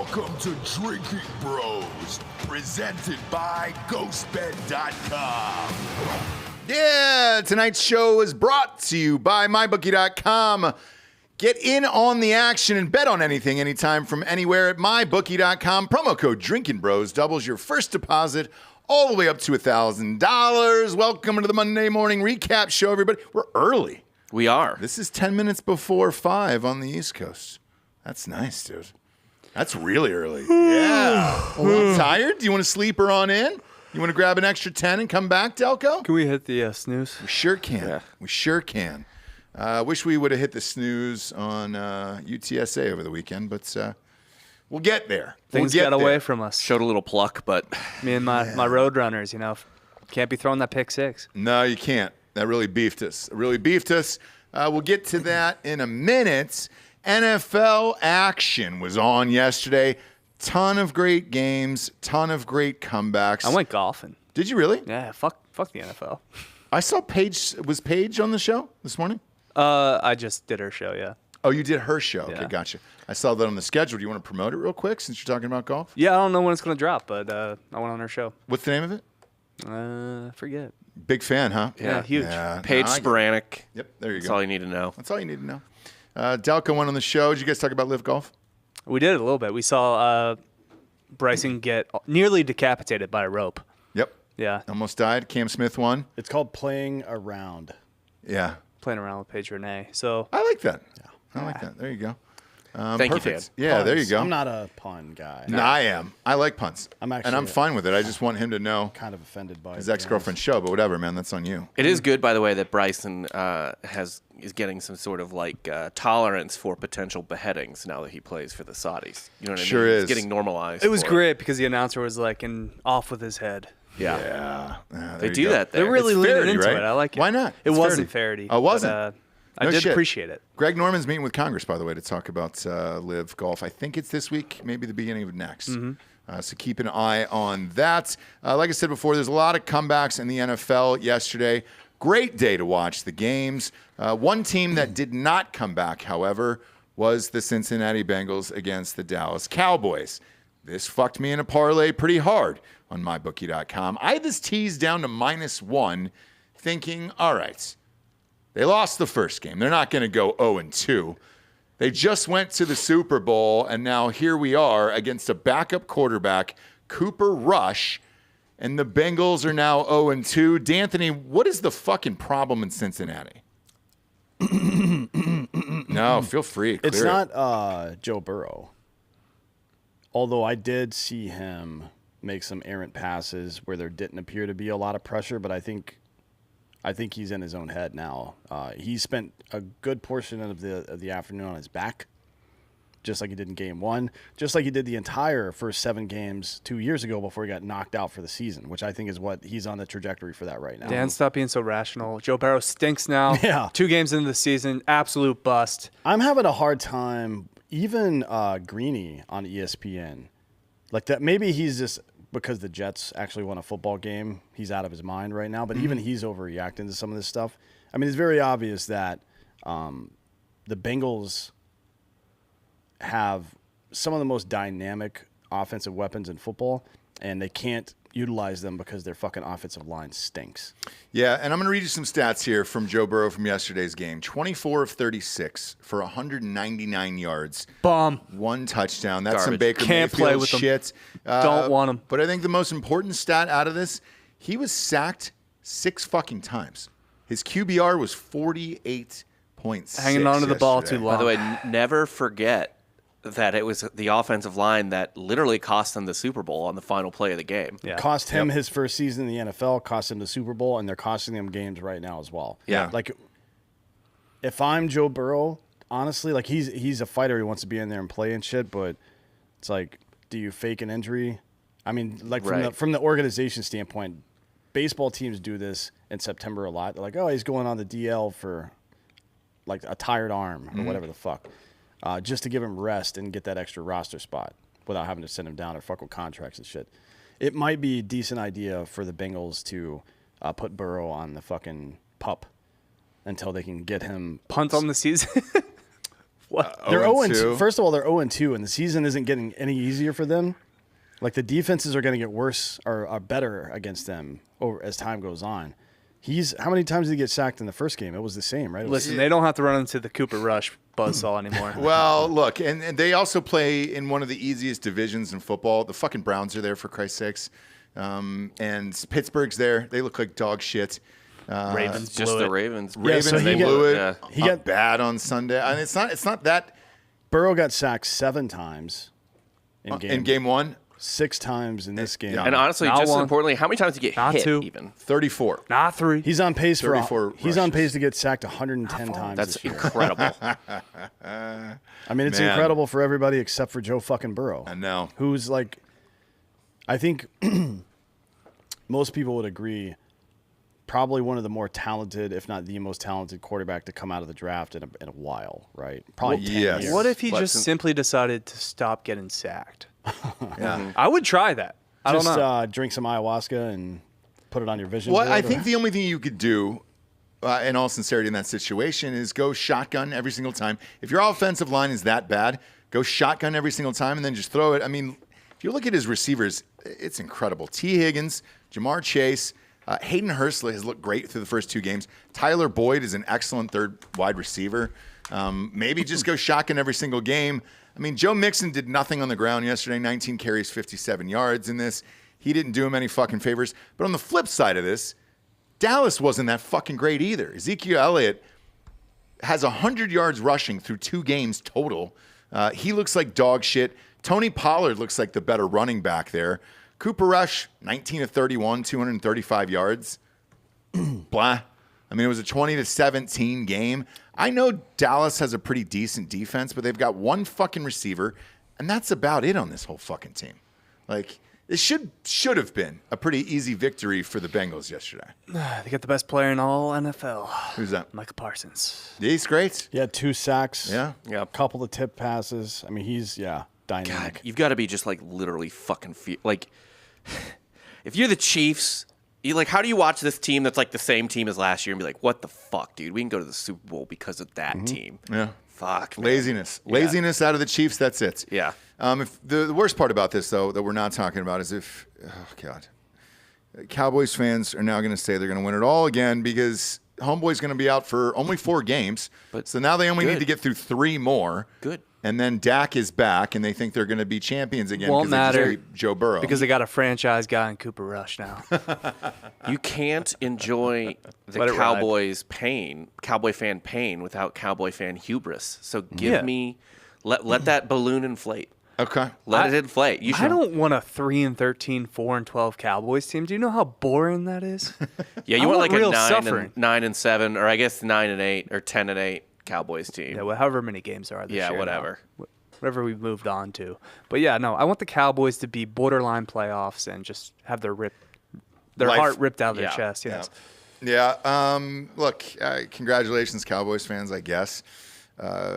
Welcome to Drinking Bros, presented by GhostBed.com. Yeah, tonight's show is brought to you by MyBookie.com. Get in on the action and bet on anything, anytime, from anywhere at MyBookie.com. Promo code Drinkin' Bros doubles your first deposit all the way up to $1,000. Welcome to the Monday morning recap show, everybody. We're early. We are. This is 10 minutes before 5 on the East Coast. That's nice, dude. That's really early. Yeah. A little tired? Do you want to sleep her on in? You want to grab an extra 10 and come back, Delco? Can we hit the snooze? We sure can. Yeah. We sure can. Wish we would have hit the snooze on UTSA over the weekend, but we'll get there. Things got away from us. Showed a little pluck, but Me and my road runners, can't be throwing that pick six. No, you can't. That really beefed us. We'll get to that in a minute. NFL action was on yesterday. Ton of great games. Ton of great comebacks. I went golfing. Did you really? Yeah, fuck the NFL. I saw Paige. Was Paige on the show this morning? I just did her show, yeah. Oh, you did her show. Okay, Yeah. gotcha. I saw that on the schedule. Do you want to promote it real quick since you're talking about golf? Yeah, I don't know when it's going to drop, but I went on her show. What's the name of it? Forget. Big fan, huh? Yeah, huge. Paige no, I get it. Sporanic. Yep, there you That's go. all you need to know. That's all you need to know. Delco went on the show. Did you guys talk about Live Golf? We did a little bit. We saw Bryson get nearly decapitated by a rope. Yep. Yeah, Almost died. Cam Smith won. It's called playing around. Yeah. playing around with Paige Renee. So I like that. I like that. There you go. Thank you, perfect. Dan. Yeah, there you Puns. go. I'm not a pun guy. No, I am. I like punts. I'm and actually I'm fine with it. I just want him to know Kind of offended by his ex-girlfriend's show, but whatever, man. That's on you. It is good, by the way, that Bryson is getting some sort of tolerance for potential beheadings now that he plays for the Saudis. You know what I Sure mean? is. It's getting normalized. it was for great because the announcer was off with his head. Yeah. Yeah. They there you do go. that there. They're really It's leaning Faraday, into right? it. I like it. Why not? It It's wasn't Faraday. Faraday. Oh, it wasn't? But, I No did shit. appreciate it. Greg Norman's meeting with Congress, by the way, to talk about Live Golf. I think it's this week, maybe the beginning of next. So keep an eye on that. Like I said before, there's a lot of comebacks in the NFL yesterday. Great day to watch the games. One team that did not come back, however, was the Cincinnati Bengals against the Dallas Cowboys. This fucked me in a parlay pretty hard on MyBookie.com. I had this teased down to -1, thinking, all right, they lost the first game. They're not going to go 0-2. They just went to the Super Bowl, and now here we are against a backup quarterback, Cooper Rush, and the Bengals are now 0-2. D'Anthony, what is the fucking problem in Cincinnati? No, feel free. It's Clear it. not Joe Burrow. Although I did see him make some errant passes where there didn't appear to be a lot of pressure, but I think he's in his own head now. He spent a good portion of the afternoon on his back, just like he did in Game 1, just like he did the entire first 7 games 2 years ago before he got knocked out for the season, which I think is what he's on the trajectory for that right now. Dan, stop being so rational. Joe Burrow stinks now. Yeah. 2 games into the season, absolute bust. I'm having a hard time, even Greeny on ESPN, like that. Maybe he's just because the Jets actually won a football game, he's out of his mind right now. But even he's overreacting to some of this stuff. I mean, it's very obvious that the Bengals have some of the most dynamic offensive weapons in football, and they can't utilize them because their fucking offensive line stinks. Yeah, and I'm going to read you some stats here from Joe Burrow from yesterday's game. 24 of 36 for 199 yards. Bum. 1 touchdown. That's some Garbage. Baker Can't Mayfield play with them. shit. Don't want him. But I think the most important stat out of this, he was sacked 6 fucking times. His QBR was 48.6. Hanging on to the ball yesterday. too long. By the way, never forget that it was the offensive line that literally cost them the Super Bowl on the final play of the game. Yeah. Cost him his first season in the NFL, cost him the Super Bowl, and they're costing them games right now as well. Yeah. Like, if I'm Joe Burrow, honestly, like he's a fighter. He wants to be in there and play and shit, but it's like, do you fake an injury? I mean, like Right. from the organization standpoint, baseball teams do this in September a lot. They're like, oh, he's going on the DL for like a tired arm or whatever the fuck. Just to give him rest and get that extra roster spot without having to send him down or fuck with contracts and shit. It might be a decent idea for the Bengals to put Burrow on the fucking pup until they can get him. Punt on the season. They're 0-2. 0-2. First of all, they're 0-2, and the season isn't getting any easier for them. Like, the defenses are going to get worse or are better against them as time goes on. How many times did he get sacked in the first game? It was the same, right? Listen, they don't have to run into the Cooper Rush buzzsaw anymore. Well, look, and they also play in one of the easiest divisions in football. The fucking Browns are there, for Christ's sakes. And Pittsburgh's there. They look like dog shit. Ravens Just blew the it. Ravens. Ravens, so he they got- blew it. Yeah. He got- bad on Sunday. I mean, it's not that Burrow got sacked 7 times in game one. 6 times in this game. Yeah. And honestly, Not just as one. importantly, how many times did you get Not hit 2. even? 34. Not 3. He's on pace 34 he's on rushes. pace to get sacked 110 times That's this year. incredible. I mean, it's Man. incredible for everybody except for Joe fucking Burrow. I know. Who's like, I think most people would agree, probably one of the more talented, if not the most talented quarterback to come out of the draft in a while, right? Probably 10 yes. years. What if he But just since- simply decided to stop getting sacked? Yeah. I would try that. I don't Just know. drink some ayahuasca and put it on your vision Well, board? I or- think the only thing you could do, in all sincerity, in that situation, is go shotgun every single time. If your offensive line is that bad, go shotgun every single time and then just throw it. I mean, if you look at his receivers, it's incredible. T. Higgins, Jamar Chase, Hayden Hurst has looked great through the first 2 games. Tyler Boyd is an excellent third wide receiver. Maybe just go shotgun every single game. I mean, Joe Mixon did nothing on the ground yesterday, 19 carries, 57 yards in this. He didn't do him any fucking favors. But on the flip side of this, Dallas wasn't that fucking great either. Ezekiel Elliott has 100 yards rushing through 2 games total. He looks like dog shit. Tony Pollard looks like the better running back there. Cooper Rush, 19 of 31, 235 yards. Blah. I mean, it was a 20-17 game. I know Dallas has a pretty decent defense, but they've got 1 fucking receiver, and that's about it on this whole fucking team. Like, it should have been a pretty easy victory for the Bengals yesterday. They got the best player in all NFL, Who's that? Micah Parsons. He's great. He had 2 sacks. Yeah. Yeah. A couple of tip passes. I mean, he's, God, dynamic. you've got to be just like literally fucking like, if you're the Chiefs, you like, how do you watch this team that's like the same team as last year and be like, what the fuck, dude? We can go to the Super Bowl because of that team. Yeah. Fuck. Man. Laziness out of the Chiefs, that's it. Yeah. If the worst part about this, though, that we're not talking about is if, oh, God. Cowboys fans are now going to say they're going to win it all again because Homeboy's going to be out for only 4 games. So now they only need good. to get through 3 more. Good. And then Dak is back, and they think they're going to be champions again Won't because they matter. just beat Joe Burrow. Because they got a franchise guy in Cooper Rush now. You can't enjoy the Let it ride. Cowboys' pain, Cowboy fan pain, without Cowboy fan hubris. So give Yeah. me, let that balloon inflate. Okay. Let it inflate. You should. I don't want a 3-13, 4-12 Cowboys team. Do you know how boring that is? Yeah, you I want want like a real 9 suffering. and 7, or I guess 9 and 8 or 10 and 8 Cowboys team. Yeah, well, however many games there are this Yeah, year. now. whatever. Whatever we've moved on to. But yeah, no, I want the Cowboys to be borderline playoffs and just have their Life. heart ripped out of their Yeah. chest. Yes. Yeah. Look, congratulations, Cowboys fans, I guess.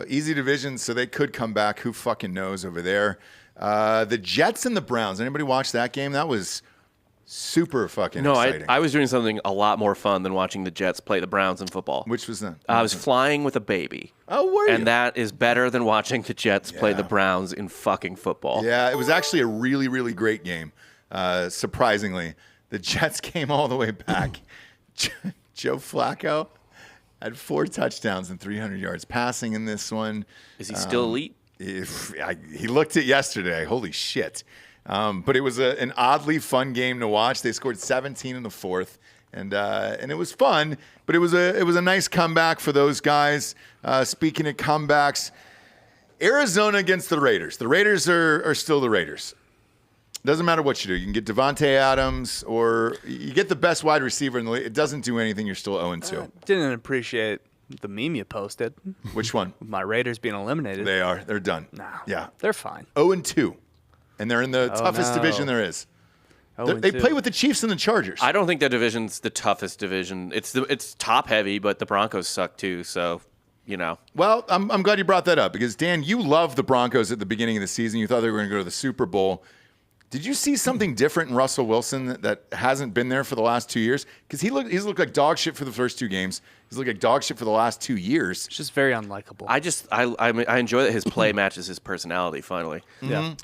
Easy division, so they could come back. Who fucking knows over there? The Jets and the Browns. Anybody watch that game? That was super fucking No, exciting. I was doing something a lot more fun than watching the Jets play the Browns in football. Which was that? I was flying with a baby. Oh, were you? And that is better than watching the Jets play the Yeah. Browns in fucking football. Yeah, it was actually a really, really great game. Surprisingly, the Jets came all the way back. Joe Flacco had 4 touchdowns and 300 yards passing in this one. Is he still elite? He looked it yesterday. Holy shit. But it was an oddly fun game to watch. They scored 17 in the 4th. And it was fun, but it was a nice comeback for those guys. Speaking of comebacks, Arizona against the Raiders. The Raiders are still the Raiders. Doesn't matter what you do. You can get Devontae Adams or you get the best wide receiver in the league. It doesn't do anything. You're still 0-2. Didn't appreciate the meme you posted. Which one? My Raiders being eliminated. They are. They're done. No. Yeah. They're fine. 0-2. And they're in the toughest no. division there is. They 0-2. play with the Chiefs and the Chargers. I don't think that division's the toughest division. It's top heavy, but the Broncos suck too. So, you know. Well, I'm glad you brought that up because, Dan, you loved the Broncos at the beginning of the season. You thought they were going to go to the Super Bowl. Did you see something different in Russell Wilson that hasn't been there for the last 2 years? Because he's looked like dog shit for the first 2 games. He's looked like dog shit for the last 2 years. It's just very unlikable. I enjoy that his play matches his personality. Finally, Yeah.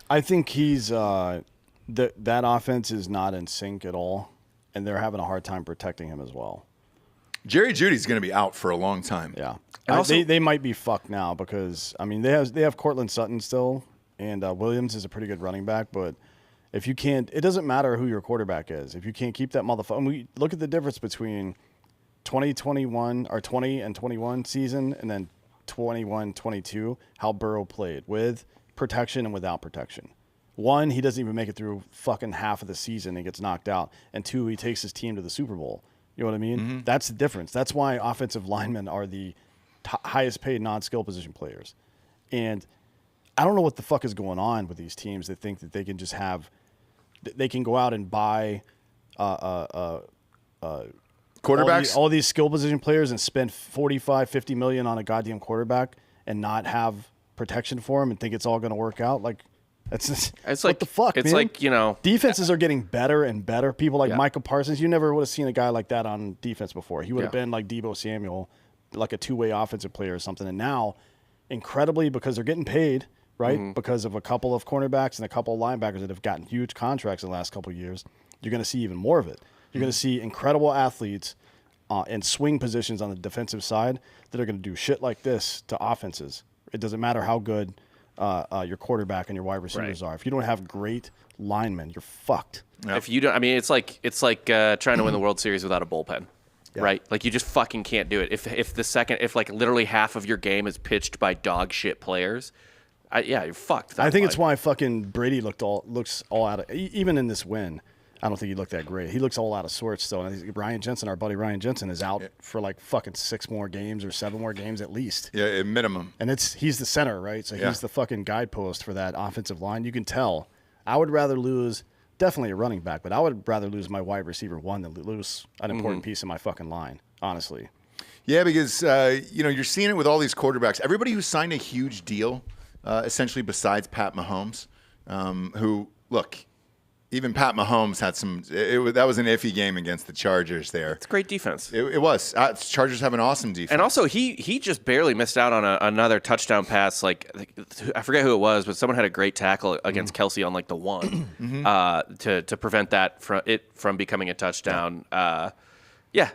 I think he's that offense is not in sync at all, and they're having a hard time protecting him as well. Jerry Jeudy's going to be out for a long time. Yeah, And also- they might be fucked now because I mean they have Cortland Sutton still, and Williams is a pretty good running back, but if you can't, it doesn't matter who your quarterback is. If you can't keep that motherfucker, and we look at the difference between 2021 or 20 and 21 season, and then 21-22, how Burrow played with protection and without protection. 1, he doesn't even make it through fucking half of the season and gets knocked out. And 2, he takes his team to the Super Bowl. You know what I mean? That's the difference. That's why offensive linemen are the highest paid non-skill position players. And I don't know what the fuck is going on with these teams that think that they can just they can go out and buy Quarterbacks? all these skill position players and spend $45-50 million on a goddamn quarterback and not have protection for him and think it's all going to work out. Like, it's it's what like the fuck, It's man? like Defenses are getting better and better. People like Yeah. Michael Parsons, you never would have seen a guy like that on defense before. He would have Yeah. been like Deebo Samuel, like a two-way offensive player or something. And now, incredibly, because they're getting paid, right? Because of a couple of cornerbacks and a couple of linebackers that have gotten huge contracts in the last couple of years, you're going to see even more of it. You're going to see incredible athletes in swing positions on the defensive side that are going to do shit like this to offenses. It doesn't matter how good your quarterback and your wide receivers are. If you don't have great linemen, you're fucked. If you don't, I mean, it's like trying to win the World Series without a bullpen, right? Like you just fucking can't do it. If like literally half of your game is pitched by dog shit players, you're fucked. I think it's why fucking Brady looks all out of, even in this win. I don't think he looked that great. He looks all out of sorts still. And I think Ryan Jensen, our buddy Ryan Jensen, is out for like fucking 6 more games or 7 more games at least. Yeah, at minimum. And he's the center, right? So he's the fucking guidepost for that offensive line. You can tell. I would rather lose definitely a running back, but I would rather lose my wide receiver 1 than lose an important piece of my fucking line, honestly. Yeah, because you're seeing it with all these quarterbacks. Everybody who signed a huge deal, essentially besides Pat Mahomes, who, look, even Pat Mahomes had that was an iffy game against the Chargers there. It's great defense. It was. Chargers have an awesome defense. And also, he just barely missed out on another touchdown pass. Like I forget who it was, but someone had a great tackle against Kelsey on like the 1 to prevent that from becoming a touchdown. He's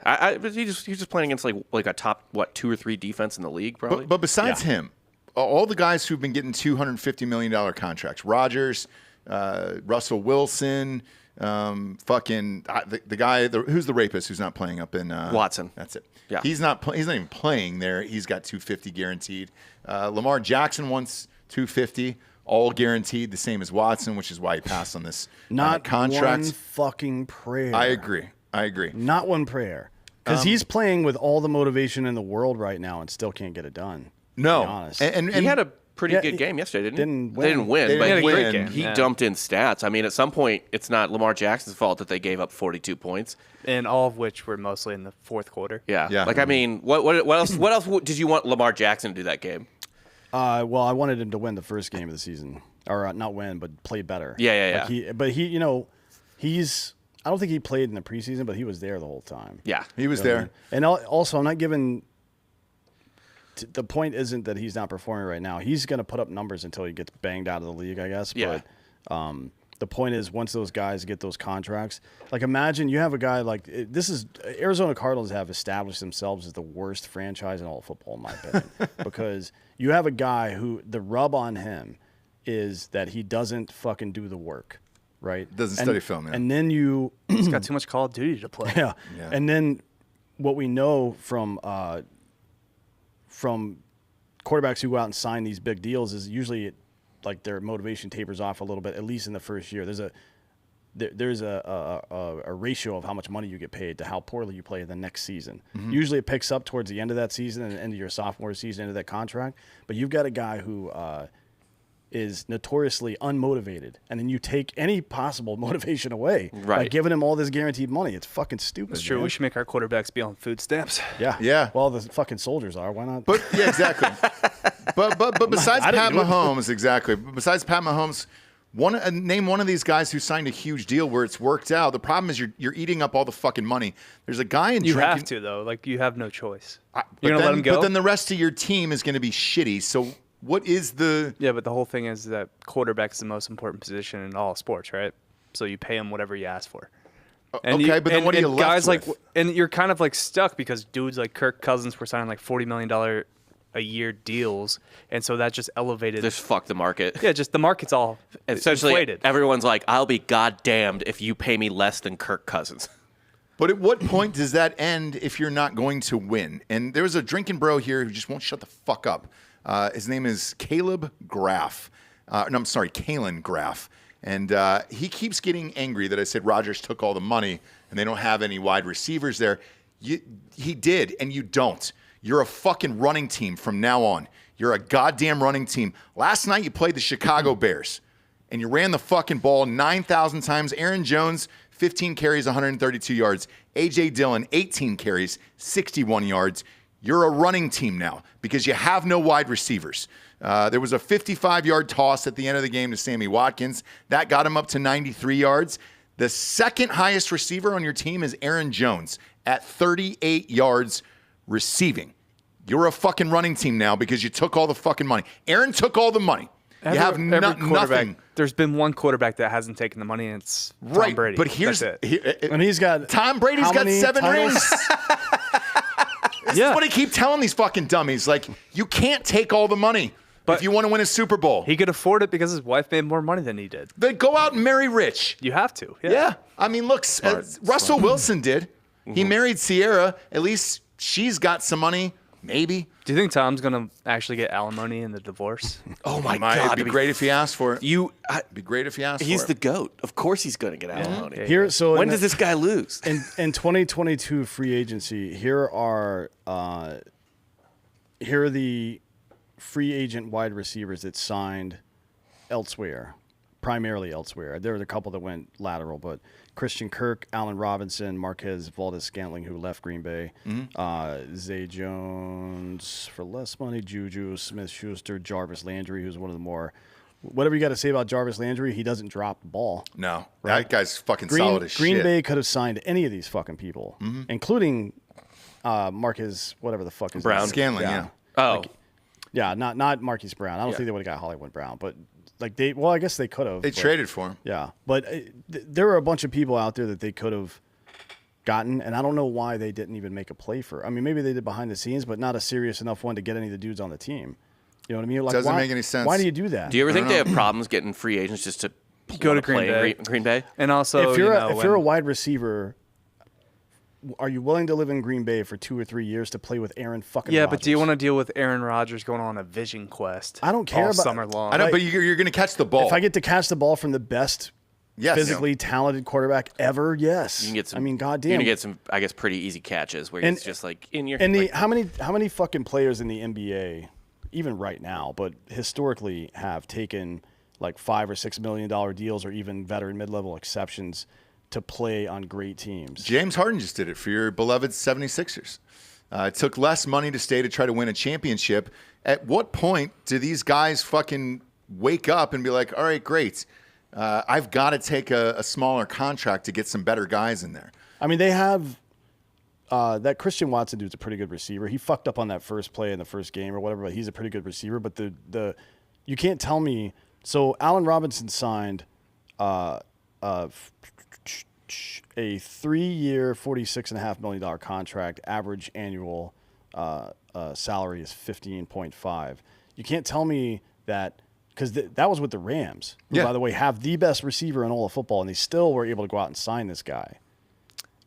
just playing against like a top 2 or 3 defense in the league, probably. But besides him, all the guys who've been getting $250 million contracts, Rodgers, Russell Wilson, the guy who's the rapist who's not playing up in Watson. That's it. Yeah. He's not even playing there. He's got $250 guaranteed. Lamar Jackson wants $250, all guaranteed, the same as Watson, which is why he passed on this contract. One fucking prayer. I agree. Not one prayer. Because he's playing with all the motivation in the world right now and still can't get it done. No. To be honest. And he had a pretty good game yesterday, didn't he? They didn't win, They but didn't he, win. he dumped in stats. I mean, at some point, it's not Lamar Jackson's fault that they gave up 42 points. And all of which were mostly in the fourth quarter. Yeah. Like, I mean, what else did you want Lamar Jackson to do that game? Well, I wanted him to win the first game of the season. Or not win, but play better. Yeah. He's I don't think he played in the preseason, but he was there the whole time. Yeah. he was there. And also, I'm not giving the point isn't that he's not performing right now. He's going to put up numbers until he gets banged out of the league, I guess. Yeah. But the point is, once those guys get those contracts, like imagine you have a guy like this is Arizona Cardinals have established themselves as the worst franchise in all of football, in my opinion, because you have a guy who the rub on him is that he doesn't fucking do the work, right? Doesn't study film, yeah. And then He's got too much Call of Duty to play. yeah. And then what we know from quarterbacks who go out and sign these big deals is usually like their motivation tapers off a little bit, at least in the first year. There's a ratio of how much money you get paid to how poorly you play the next season. Usually it picks up towards the end of that season and end of your sophomore season, into that contract. But you've got a guy who is notoriously unmotivated, and then you take any possible motivation away by giving him all this guaranteed money. It's fucking stupid. It's true. Man. We should make our quarterbacks be on food stamps. Yeah. Well, the fucking soldiers are. Why not? But yeah, exactly. but besides Pat Mahomes, exactly. Besides Pat Mahomes, Name one of these guys who signed a huge deal where it's worked out. The problem is you're eating up all the fucking money. There's a guy in You Drinkin. have to though. Like you have no choice. But You're gonna let him go. But then the rest of your team is going to be shitty. So what is the? Yeah, but the whole thing is that quarterback is the most important position in all sports, right? So you pay him whatever you ask for. And okay, but then what are you left guys with? and you're kind of like stuck because dudes like Kirk Cousins were signing like $40 million a year deals, and so that just elevated. Just fuck the market. Yeah, just the market's all Essentially, inflated. everyone's like, I'll be goddamned if you pay me less than Kirk Cousins. But at what point does that end if you're not going to win? And there was a drinking bro here who just won't shut the fuck up. His name is Caleb Graff. Kalen Graff. And he keeps getting angry that I said Rodgers took all the money and they don't have any wide receivers there. He did, and you don't. You're a fucking running team from now on. You're a goddamn running team. Last night you played the Chicago Bears, and you ran the fucking ball 9,000 times. Aaron Jones, 15 carries, 132 yards. A.J. Dillon, 18 carries, 61 yards. You're a running team now because you have no wide receivers. There was a 55-yard toss at the end of the game to Sammy Watkins. That got him up to 93 yards. The second highest receiver on your team is Aaron Jones at 38 yards receiving. You're a fucking running team now because you took all the fucking money. Aaron took all the money. You have nothing. There's been one quarterback that hasn't taken the money, and it's Tom Brady. But here's That's it. And he's got Tom Brady's got 7 titles? rings. This is what I keep telling these fucking dummies. Like, you can't take all the money if you want to win a Super Bowl. He could afford it because his wife made more money than he did. Then go out and marry rich. You have to. Yeah. I mean, look, Russell Wilson did. He married Sierra. At least she's got some money, maybe. Do you think Tom's gonna actually get alimony in the divorce? Oh my God. It'd be great if he asked for it. It'd be great if he asked for it. He's the GOAT. Of course he's going to get alimony. Yeah. When does this guy lose? In 2022 free agency, here are the free agent wide receivers that signed elsewhere, primarily elsewhere. There were a couple that went lateral, but Christian Kirk, Allen Robinson, Marquez Valdez-Scantling, who left Green Bay, Zay Jones for less money, Juju Smith-Schuster, Jarvis Landry, who's one of the more. Whatever you got to say about Jarvis Landry, he doesn't drop the ball. No, that guy's fucking solid as shit. Green Bay could have signed any of these fucking people, including Marquez, whatever the fuck is Brown. Scanlon, yeah. Oh. Yeah, not Marquise Brown. I don't think they would have got Hollywood Brown, but I guess they could have. They traded for him. Yeah, but there were a bunch of people out there that they could have gotten, and I don't know why they didn't even make a play for. I mean, maybe they did behind the scenes, but not a serious enough one to get any of the dudes on the team. You know what I mean? Like, Doesn't make any sense. Why do you do that? Do you ever think they have problems getting free agents just to Go to play Green Bay? And also, if you're a wide receiver, are you willing to live in Green Bay for 2 or 3 years to play with Aaron fucking Yeah, Rodgers? but do you want to deal with Aaron Rodgers going on a vision quest? I don't care all about summer long. I know, but you're going to catch the ball. If I get to catch the ball from the best physically talented quarterback ever, yes. You can get some, I mean, goddamn. You're going to get some, I guess, pretty easy catches where it's just like in your. And like, how many fucking players in the NBA, even right now, but historically have taken like $5 or $6 million deals or even veteran mid-level exceptions to play on great teams? James Harden just did it for your beloved 76ers. It took less money to stay to try to win a championship. At what point do these guys fucking wake up and be like, all right, great. I've got to take a smaller contract to get some better guys in there. I mean, they have that Christian Watson dude's a pretty good receiver. He fucked up on that first play in the first game or whatever, but he's a pretty good receiver. But the you can't tell me. So Allen Robinson signed a 3-year, $46.5 million contract. Average annual salary is 15.5. You can't tell me that because that was with the Rams, who, by the way, have the best receiver in all of football, and they still were able to go out and sign this guy.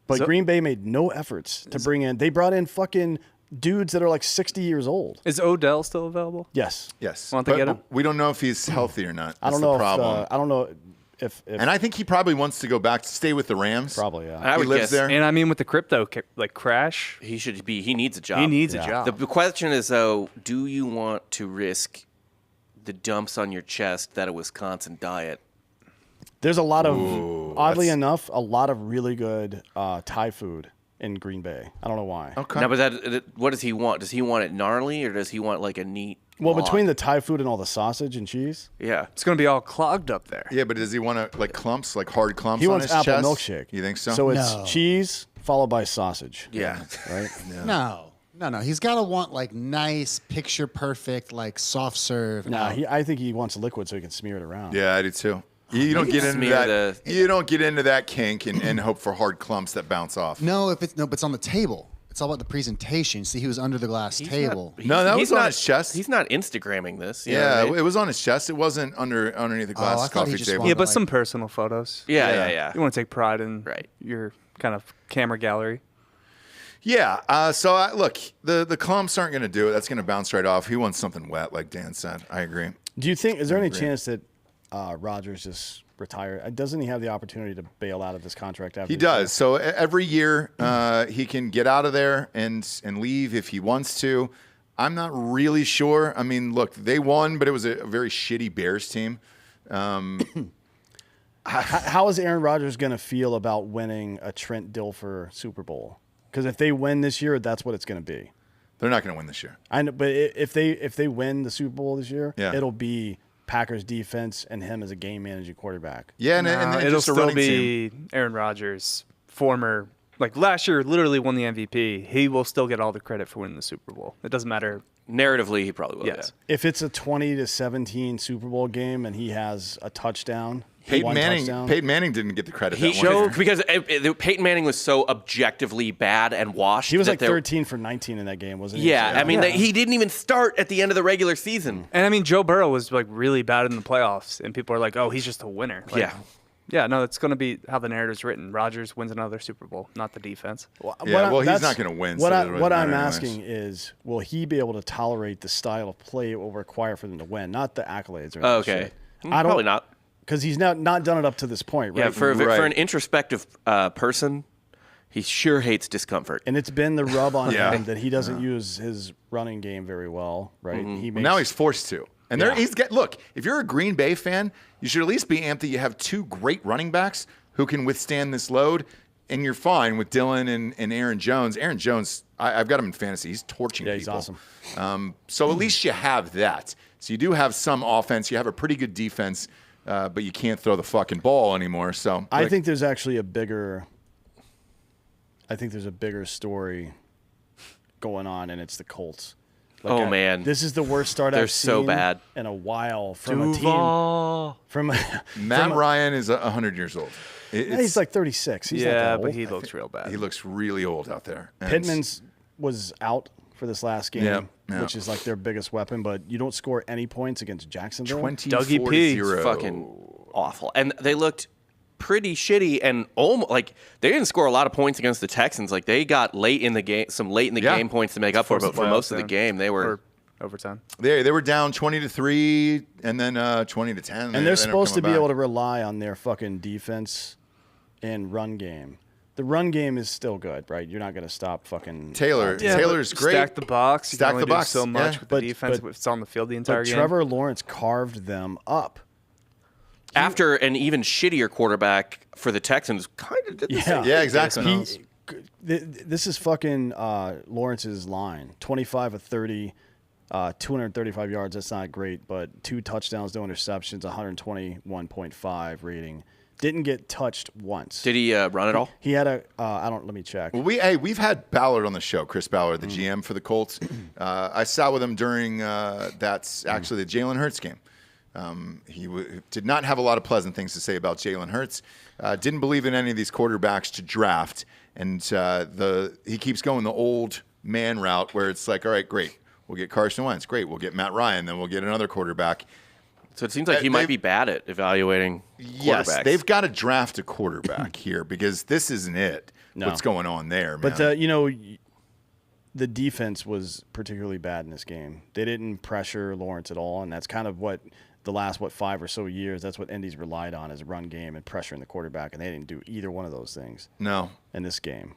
But Green Bay made no efforts to bring in. They brought in fucking dudes that are like 60 years old. Is Odell still available? Yes. Want to get him? We don't know if he's healthy or not. That's I don't know. the problem. I don't know if. And I think he probably wants to go back to stay with the Rams. Probably, yeah. I He would lives guess there. And I mean, with the crypto crash, he needs a job. he needs a job. The question is, though, do you want to risk the dumps on your chest that a Wisconsin diet? There's a lot of, oddly enough, a lot of really good Thai food in Green Bay. I don't know why. Okay. Now, but what does he want? Does he want it gnarly or does he want like a neat Well, between the Thai food and all the sausage and cheese, Yeah. It's going to be all clogged up there. Yeah, but does he want to like clumps, like hard clumps he on wants his apple chest? milkshake. You think so? So it's No. cheese followed by sausage. Yeah. Right? No. He's got to want like nice, picture perfect, like soft serve. Nah, I think he wants liquid so he can smear it around. Yeah, I do too. You don't get into smear that. You don't get into that kink and hope for hard clumps that bounce off. No, but it's on the table. It's all about the presentation. See, he was under the glass table. No, that was on his chest. He's not Instagramming this. You know Yeah, what I mean? it was on his chest. It wasn't underneath the glass I thought he coffee just table. Yeah, wanted- but like- some personal photos. Yeah. You want to take pride in Right. your kind of camera gallery. Yeah. So look, the clumps aren't going to do it. That's going to bounce right off. He wants something wet, like Dan said. I agree. Do you think, is there any agree. chance that Rodgers just retire? Doesn't he have the opportunity to bail out of this contract after He does. So every year he can get out of there and leave if he wants to. I'm not really sure. I mean, look, they won, but it was a very shitty Bears team. How is Aaron Rodgers going to feel about winning a Trent Dilfer Super Bowl? Because if they win this year, that's what it's going to be. They're not going to win this year. I know, but if they win the Super Bowl this year, Yeah. it'll be Packers defense and him as a game managing quarterback. Yeah, and It'll just a still running be team. Aaron Rodgers, former, like last year, literally won the MVP. He will still get all the credit for winning the Super Bowl. It doesn't matter. Narratively, he probably will. Yes. If it's a 20-17 Super Bowl game and he has a touchdown, Peyton Manning. touchdown, Peyton Manning didn't get the credit. He that one year. because Peyton Manning was so objectively bad and washed. he was that like there- 13 for 19 in that game, wasn't he? Yeah, I mean, Yeah. he didn't even start at the end of the regular season. And I mean, Joe Burrow was like really bad in the playoffs, and people are like, "Oh, he's just a winner." Like, Yeah. no, that's going to be how the narrative's written. Rodgers wins another Super Bowl, not the defense. Yeah, well, he's that's- not gonna win, What, so I, it doesn't what I'm matter anyways. asking is, will he be able to tolerate the style of play it will require for them to win, not the accolades or Oh, that okay. shit. I don't, Probably not. because he's not done it up to this point, right? Yeah, for Right. an introspective person, he sure hates discomfort. And it's been the rub on Yeah. him that he doesn't use his running game very well, right? He makes, Now he's forced to. And Yeah. look, if you're a Green Bay fan, you should at least be amped that you have two great running backs who can withstand this load, and you're fine with Dylan and Aaron Jones. Aaron Jones, I've got him in fantasy. He's torching Yeah, he's people. awesome. So at least you have that. So you do have some offense. You have a pretty good defense, but you can't throw the fucking ball anymore. So I think there's actually a bigger story going on, and it's the Colts. Oh, man. This is the worst start They're I've so seen bad. in a while from a team. From Matt Ryan is 100 years old. he's like 36. He's not yeah, that but old. he looks real bad. He looks really old out there. And Pittman's was out for this last game, Yeah. which is like their biggest weapon. But you don't score any points against Jacksonville. 24-0. Fucking awful. And they looked pretty shitty and almost like they didn't score a lot of points against the Texans. Like they got late in the game Yeah. game points to make up for it, but for most of the game they were Or overtime. They were down 20-3 and then 20-10. And they're supposed to be able to rely on their fucking defense and run game. The run game is still good, right? You're not going to stop fucking Taylor. Yeah, Taylor's but great. Stack the box. You Stack can only the box, do so much yeah. with But- the defense. but- It's on the field the entire But game. Trevor Lawrence carved them up. after an even shittier quarterback for the Texans kind of did the same. Yeah, exactly. This is fucking Lawrence's line. 25 of 30, 235 yards. That's not great, but 2 touchdowns, no interceptions, 121.5 rating. Didn't get touched once. Did he run it all? He had a let me check. Well, we've had Ballard on the show, Chris Ballard, the GM for the Colts. I sat with him during that's actually the Jalen Hurts game. He did not have a lot of pleasant things to say about Jalen Hurts. Didn't believe in any of these quarterbacks to draft, and he keeps going the old man route where it's like, all right, great, we'll get Carson Wentz, great, we'll get Matt Ryan, then we'll get another quarterback. So it seems like he might be bad at evaluating Yes, quarterbacks. they've got to draft a quarterback here because this isn't it. No. What's going on there, man? But the defense was particularly bad in this game. They didn't pressure Lawrence at all, and that's kind of what the last 5 or so years. That's what Indy's relied on is run game and pressuring the quarterback, and they didn't do either one of those things no. in this game.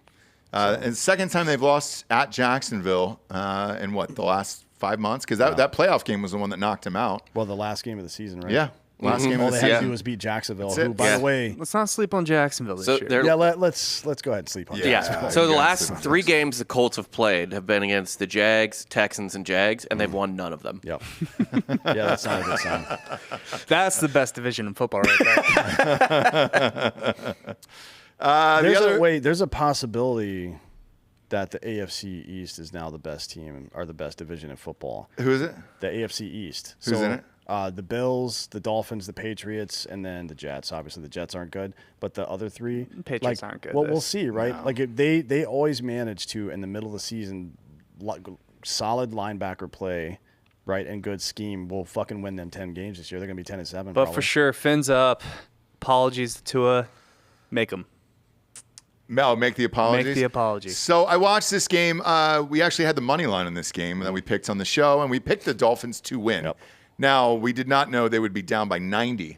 And second time they've lost at Jacksonville in the last 5 months? Because that playoff game was the one that knocked him out. Well, the last game of the season, right? Yeah. Last game All of they the had to season. do was beat Jacksonville, That's it. who, by Yeah. the way, Let's not sleep on Jacksonville this So year. they're- yeah, let's go ahead and sleep on Yeah. that. Yeah. Yeah. So the Yeah. last 3 games the Colts have played have been against the Jags, Texans, and Jags, and they've won none of them. Yep. Yeah, that's not a good sign. That's the best division in football right there. There's a possibility that the AFC East is now the best team or the best division in football. Who is it? The AFC East. Who's in it? The Bills, the Dolphins, the Patriots, and then the Jets. Obviously, the Jets aren't good, but the other 3, Patriots aren't good. Well, we'll see, right? Like they always manage to in the middle of the season, solid linebacker play, right, and good scheme will fucking win them 10 games this year. They're gonna be 10-7. But probably. for sure, fins up. Apologies to Tua. Make them. Mel, make the apologies. Make the apology. So I watched this game. We actually had the money line on this game that we picked on the show, and we picked the Dolphins to win. Yep. Now, we did not know they would be down by 90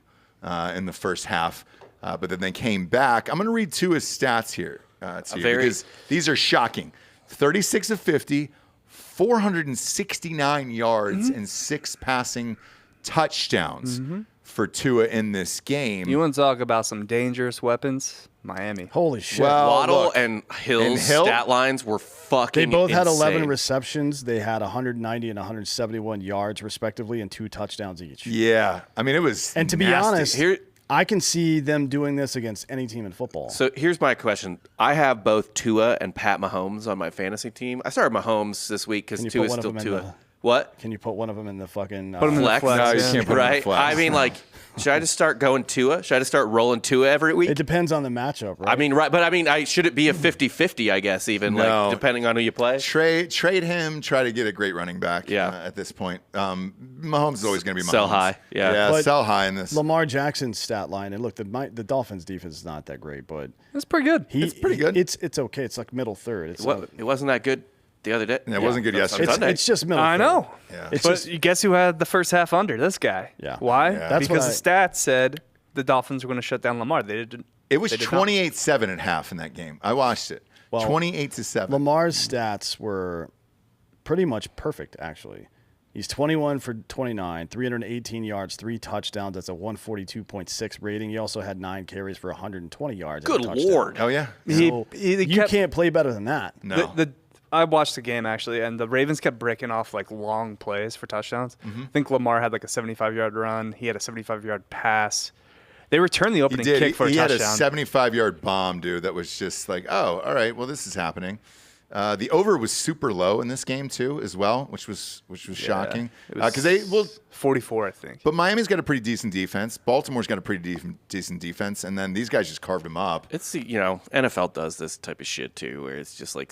in the first half, but then they came back. I'm going to read Tua's stats here to you because these are shocking. 36 of 50, 469 yards, and 6 passing touchdowns for Tua in this game. You want to talk about some dangerous weapons? Miami. Holy shit. Well, Waddle look, and Hill's Hill? stat lines were fucking They both had 11 insane. receptions. They had 190 and 171 yards, respectively, and 2 touchdowns each. Yeah. I mean, it was And to be nasty. honest, Here- I can see them doing this against any team in football. So here's my question. I have both Tua and Pat Mahomes on my fantasy team. I started Mahomes this week because Can you Tua's put one of still them in Tua. the- What? Can you put one of them in the fucking Put 'em in the Flex? flex, No, you yeah. can't put him in Right? flex. I mean, like, should I just start going Tua? Should I just start rolling Tua every week? It depends on the matchup, right? I mean, right, but I mean, should it be a 50-50, I guess, even, No. like, depending on who you play? Trade him, try to get a great running back at this point. Mahomes is always going to be Mahomes. Sell high, yeah. Yeah, But sell high in this. Lamar Jackson's stat line, and look, the Dolphins' defense is not that great, but That's pretty good. It's pretty good. It's okay. It's like middle third. It's What, it wasn't that good the other day. It wasn't good yesterday. Sunday. it's just middle. I third. know. Yeah. It's But just you guess who had the first half under? This guy. Yeah. Why? Yeah. That's Because what the stats said the Dolphins were going to shut down Lamar. They didn't. It was they did not. 28-7 at half in that game. I watched it. Well, 28-7. Lamar's stats were pretty much perfect, actually. He's 21 for 29, 318 yards, 3 touchdowns. That's a 142.6 rating. He also had 9 carries for 120 yards. and a Good touchdown. Lord. Oh, yeah. So He you kept- can't play better than that. No. I watched the game actually, and the Ravens kept breaking off like long plays for touchdowns. Mm-hmm. I think Lamar had like a 75-yard run. He had a 75-yard pass. They returned the He opening did. kick for a He had a touchdown. 75-yard bomb, dude, that was just like, oh, all right, well, this is happening. The over was super low in this game, too, as well, which was shocking. it was- Because 44, I think. But Miami's got a pretty decent defense. Baltimore's got a pretty decent defense, and then these guys just carved them up. It's, NFL does this type of shit, too, where it's just like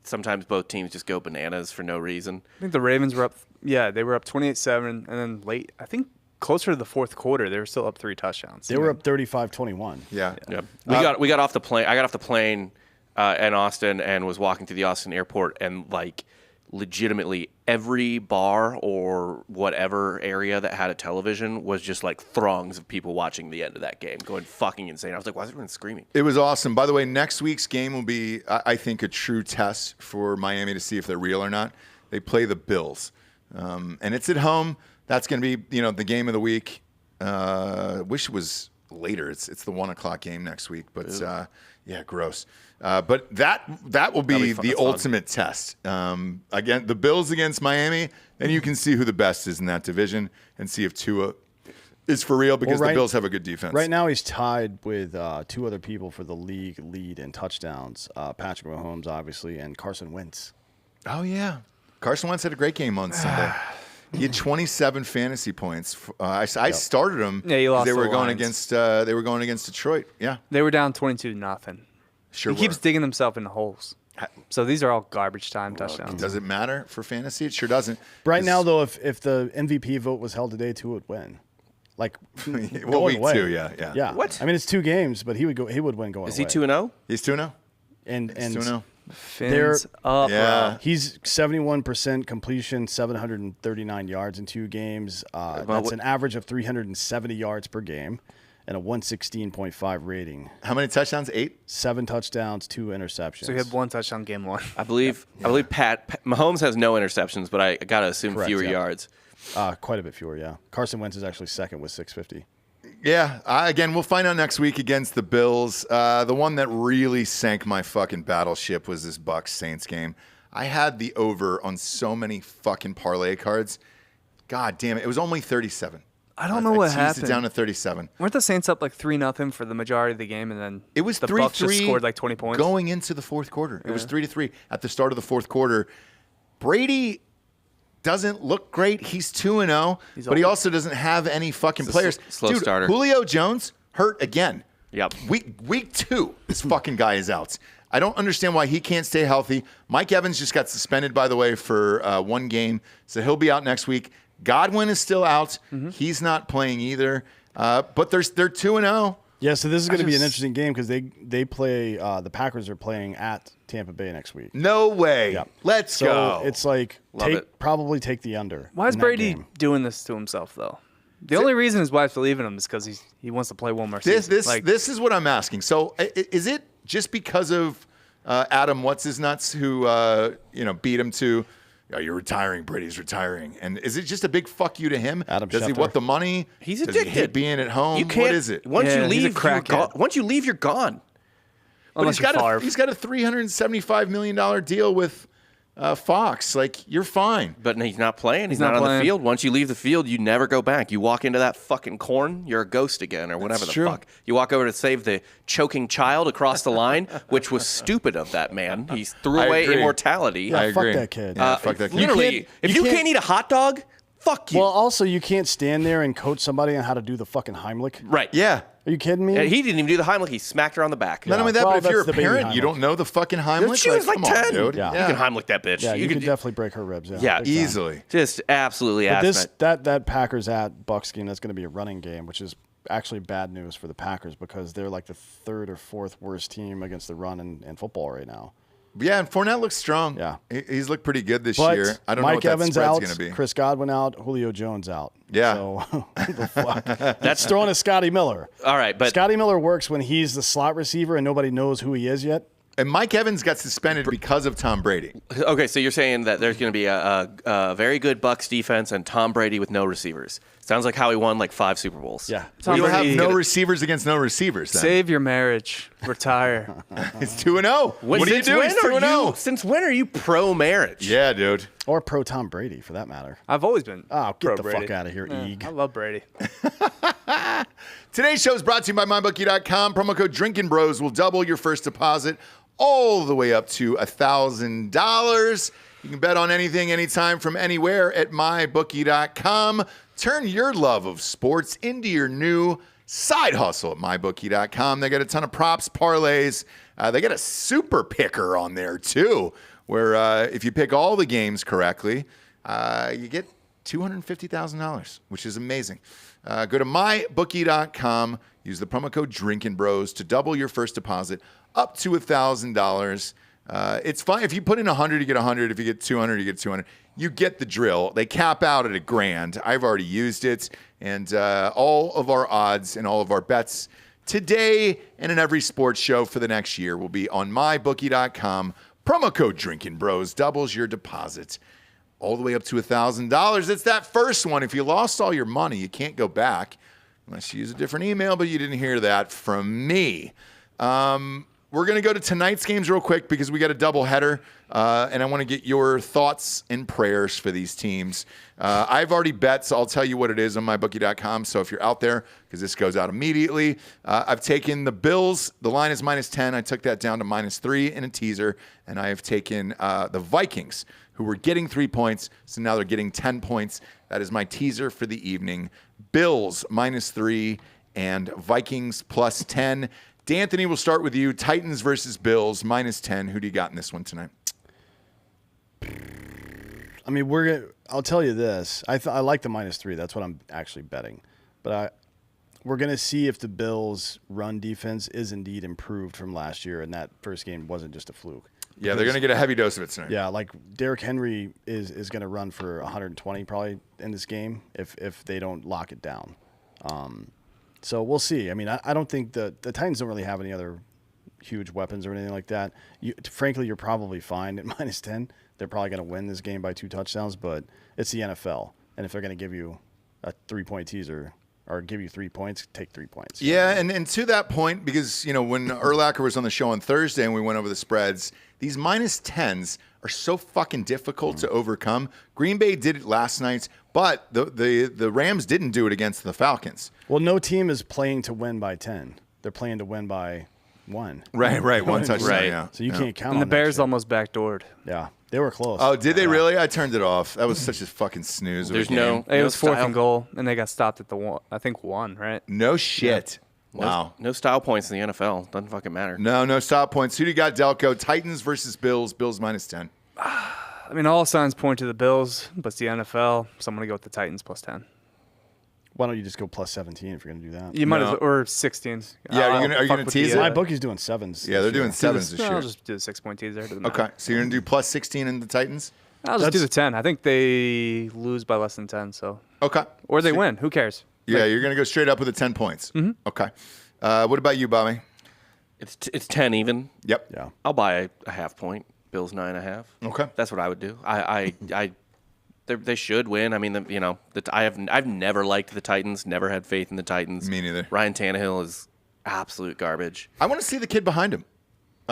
sometimes both teams just go bananas for no reason. I think the Ravens were up. Yeah, they were up 28-7, and then late, I think closer to the fourth quarter, they were still up 3 touchdowns. They were up 35-21. Yeah. Yeah. We got off the plane. I got off the plane in Austin and was walking through the Austin airport, and like legitimately every bar or whatever area that had a television was just like throngs of people watching the end of that game, going fucking insane. I was like, why is everyone screaming? It was awesome. By the way, next week's game will be, I think, a true test for Miami to see if they're real or not. They play the Bills, and it's at home. That's going to be, the game of the week. Wish it was later. It's the 1:00 game next week, but yeah, gross. But that will be the ultimate test. Again, the Bills against Miami, then you can see who the best is in that division and see if Tua is for real because the Bills have a good defense. Right now, he's tied with 2 other people for the league lead in touchdowns. Patrick Mahomes, obviously, and Carson Wentz. Oh yeah, Carson Wentz had a great game on Sunday. He had 27 fantasy points. I started him. Yeah, he lost They the were going Lions. against Detroit. Yeah, They were down 22-0. sure. He keeps were. digging himself into holes. So these are all garbage time touchdowns. Does it matter for fantasy? It sure doesn't. Right now, though, if the MVP vote was held today, Tua would win. Like, well, going week away. 2, yeah. Yeah. What? I mean, it's 2 games, but he would win going Is he away. 2-0? He's 2-0. And He's 2-0. Fins up. Yeah. he's 71% completion, 739 yards in 2 games. That's an average of 370 yards per game and a 116.5 rating. How many touchdowns? 8. 7 touchdowns, 2 interceptions. So he had 1 touchdown game 1. I believe Mahomes has no interceptions, but I got to assume Correct, fewer yeah. yards. Quite a bit fewer, yeah. Carson Wentz is actually second with 650. Yeah, again, we'll find out next week against the Bills. The one that really sank my fucking battleship was this Bucs-Saints game. I had the over on so many fucking parlay cards. God damn it. It was only 37. I don't know what teased happened. it down to 37. Weren't the Saints up like 3-0 for the majority of the game, and then It was the 3-3 Bucs just scored like 20 points? going into the fourth quarter. It was 3-3 at the start of the fourth quarter. Brady doesn't look great. He's 2-0, but he also doesn't have any fucking players. slow Dude, starter. Julio Jones hurt again. Yep. Week 2, this fucking guy is out. I don't understand why he can't stay healthy. Mike Evans just got suspended, by the way, for one game, so he'll be out next week. Godwin is still out. He's not playing either. But they're 2-0. Yeah, so this is going to be an interesting game because they play the Packers are playing at Tampa Bay next week. No way. Yep. Let's So go. it's like it. probably take the under. Why is in that Brady game. doing this to himself, though? The only reason his wife's leaving him is because he wants to play one more season. This is what I'm asking. So is it just because of Adam What's-His-Nuts who beat him to, "Oh, you're retiring, Brady's retiring," and is it just a big fuck you to him? Adam Does he Schefter. want the money? He's Does he addicted. hate being at home? You can't, What is it? Once Yeah, you he's a leave, you're crackhead. gone. Once you leave, you're gone. But Unless you're Favre. he's got a $375 million deal with Fox. Like, you're fine. But he's not playing. He's not not on playing. the field. Once you leave the field, you never go back. You walk into that fucking corn, you're a ghost again, or whatever the true. fuck. You walk over to save the choking child across the line, which was stupid of that man. He threw I away agree. immortality. Yeah, I fuck agree. that kid. Yeah, fuck that kid. Literally, if you can't- can't eat a hot dog, fuck you. Well, also you can't stand there and coach somebody on how to do the fucking Heimlich. right. Yeah. Are you kidding me? And he didn't even do the Heimlich. He smacked her on the back. Not only that, Well, but if you're a that's the baby parent, you Heimlich. don't know the fucking Heimlich. She was like come on, 10. dude. Yeah. You can Heimlich that bitch. yeah, you could could definitely break her ribs. Yeah, big time. Easily. just absolutely But ass. that Packers at Bucs game, that's going to be a running game, which is actually bad news for the Packers because they're like the third or fourth worst team against the run in football right now. Yeah, and Fournette looks strong. Yeah. He's looked pretty good this But year. I don't know Mike what that Evans spread's out, going to be. Chris Godwin out, Julio Jones out. Yeah. So the fuck? That's throwing to Scotty Miller. All right, but Scotty Miller works when he's the slot receiver and nobody knows who he is yet. And Mike Evans got suspended because of Tom Brady. okay, so you're saying that there's going to be a very good Bucs defense and Tom Brady with no receivers. Sounds like how he won like 5 Super Bowls. Yeah. Tom You'll have Brady, no receivers against no receivers then. save your marriage, retire. It's 2-0. What do you Since do? when He's are 2-0. you- Since when are you pro marriage? Yeah, dude. Or pro Tom Brady, for that matter. I've always been. Oh, pro get the Brady. fuck out of here, Eeg. I love Brady. Today's show is brought to you by MyBookie.com. Promo code Drinkin' Bros will double your first deposit all the way up to $1,000. You can bet on anything, anytime, from anywhere at MyBookie.com. Turn your love of sports into your new side hustle at MyBookie.com. They got a ton of props, parlays. They got a super picker on there, too, where if you pick all the games correctly, you get $250,000, which is amazing. Go to mybookie.com. Use the promo code Drinkin' Bros to double your first deposit up to $1,000. It's fine if you put in 100, you get 100. If you get 200, you get 200. You get the drill. They cap out at $1,000. I've already used it, and all of our odds and all of our bets today and in every sports show for the next year will be on mybookie.com. Promo code Drinkin' Bros doubles your deposit all the way up to $1,000. It's that first one. If you lost all your money, you can't go back unless you use a different email, but you didn't hear that from me. We're going to go to tonight's games real quick because we got a doubleheader, and I want to get your thoughts and prayers for these teams. I've already bet, so I'll tell you what it is on mybookie.com. So if you're out there, because this goes out immediately, I've taken the Bills. The line is -10. I took that down to -3 in a teaser, and I have taken the Vikings, who were getting 3 points, so now they're getting 10 points. That is my teaser for the evening. Bills -3 and Vikings +10. D'Anthony, we'll start with you. Titans versus Bills, -10. Who do you got in this one tonight? I mean, I'll tell you this. I like the -3. That's what I'm actually betting. But we're going to see if the Bills' run defense is indeed improved from last year, and that first game wasn't just a fluke. Yeah, they're going to get a heavy dose of it tonight. Yeah, like Derrick Henry is going to run for 120 probably in this game if they don't lock it down. So we'll see. I mean, I don't think the Titans don't really have any other huge weapons or anything like that. Frankly, you're probably fine at -10. They're probably going to win this game by 2 touchdowns, but it's the NFL. And if they're going to give you a 3-point teaser or give you 3 points, take 3 points. Yeah, and to that point, because, when Urlacher was on the show on Thursday and we went over the spreads, these -10s are so fucking difficult to overcome. Green Bay did it last night, but the Rams didn't do it against the Falcons. Well, no team is playing to win by 10. They're playing to win by 1. Right, one touchdown, Right. yeah. So you can't count And on the Bears that shit. almost backdoored. Yeah, they were close. Oh, did they really? I turned it off. That was such a fucking snooze. of a There's game. no. It was fourth style. and goal, and they got stopped at the one. I think 1, right? No shit. No- Wow. No style points in the NFL. Doesn't fucking matter. No stop points. Who do you got, Delco? Titans versus Bills. Bills -10. I mean, all signs point to the Bills, but it's the NFL, so I'm going to go with the Titans +10. Why don't you just go +17 if you're going to do that? You might No. as or 16. Yeah, are you I'll gonna fuck with tease the, it? My bookie's doing 7s. Yeah, they're this doing year. 7s this year. I'll just do the 6-point teaser. Doesn't Okay, matter. so you're going to do +16 in the Titans? I'll just do That's- the 10. I think they lose by less than 10, so Okay. or they So- win. Who cares? Yeah, you're going to go straight up with the 10 points. Mm-hmm. Okay. What about you, Bobby? It's 10 even. Yep. Yeah. I'll buy a half point. Bills 9.5. Okay. That's what I would do. They should win. I mean, I've never liked the Titans. Never had faith in the Titans. Me neither. Ryan Tannehill is absolute garbage. I want to see the kid behind him.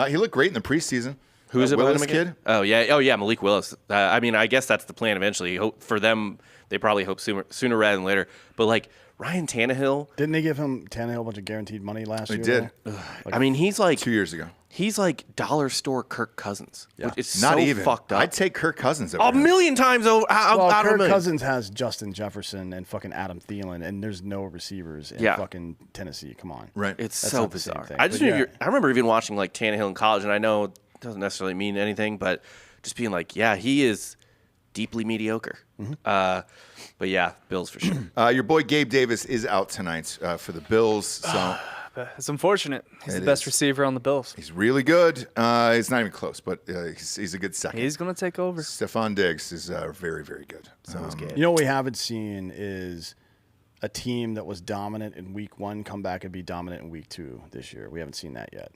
He looked great in the preseason. Who is it? behind Willis him again? kid? Oh yeah, Malik Willis. I mean, I guess that's the plan eventually. For them, they probably hope sooner rather than later. But like Ryan Tannehill, Didn't they give him Tannehill a bunch of guaranteed money last They year? did. though? I mean, he's like 2 years ago. he's like dollar store Kirk Cousins. Yeah. It's Not so even. fucked up. I'd take Kirk Cousins over a him. million times over. Well, out of a Kirk million. Cousins has Justin Jefferson and fucking Adam Thielen, and there's no receivers in Yeah. fucking Tennessee. Come on. Right. It's That's so not the same bizarre. thing, I just but knew yeah. I remember even watching like Tannehill in college, and I know it doesn't necessarily mean anything, but just being like, yeah, he is deeply mediocre. But yeah, Bills for sure. Your boy Gabe Davis is out tonight for the Bills, so It's unfortunate. He's It the best is. receiver on the Bills. he's really good. It's not even close, but he's a good second. He's going to take over. Stephon Diggs is very, very good. You know what we haven't seen is a team that was dominant in week 1 come back and be dominant in week 2 this year. We haven't seen that yet.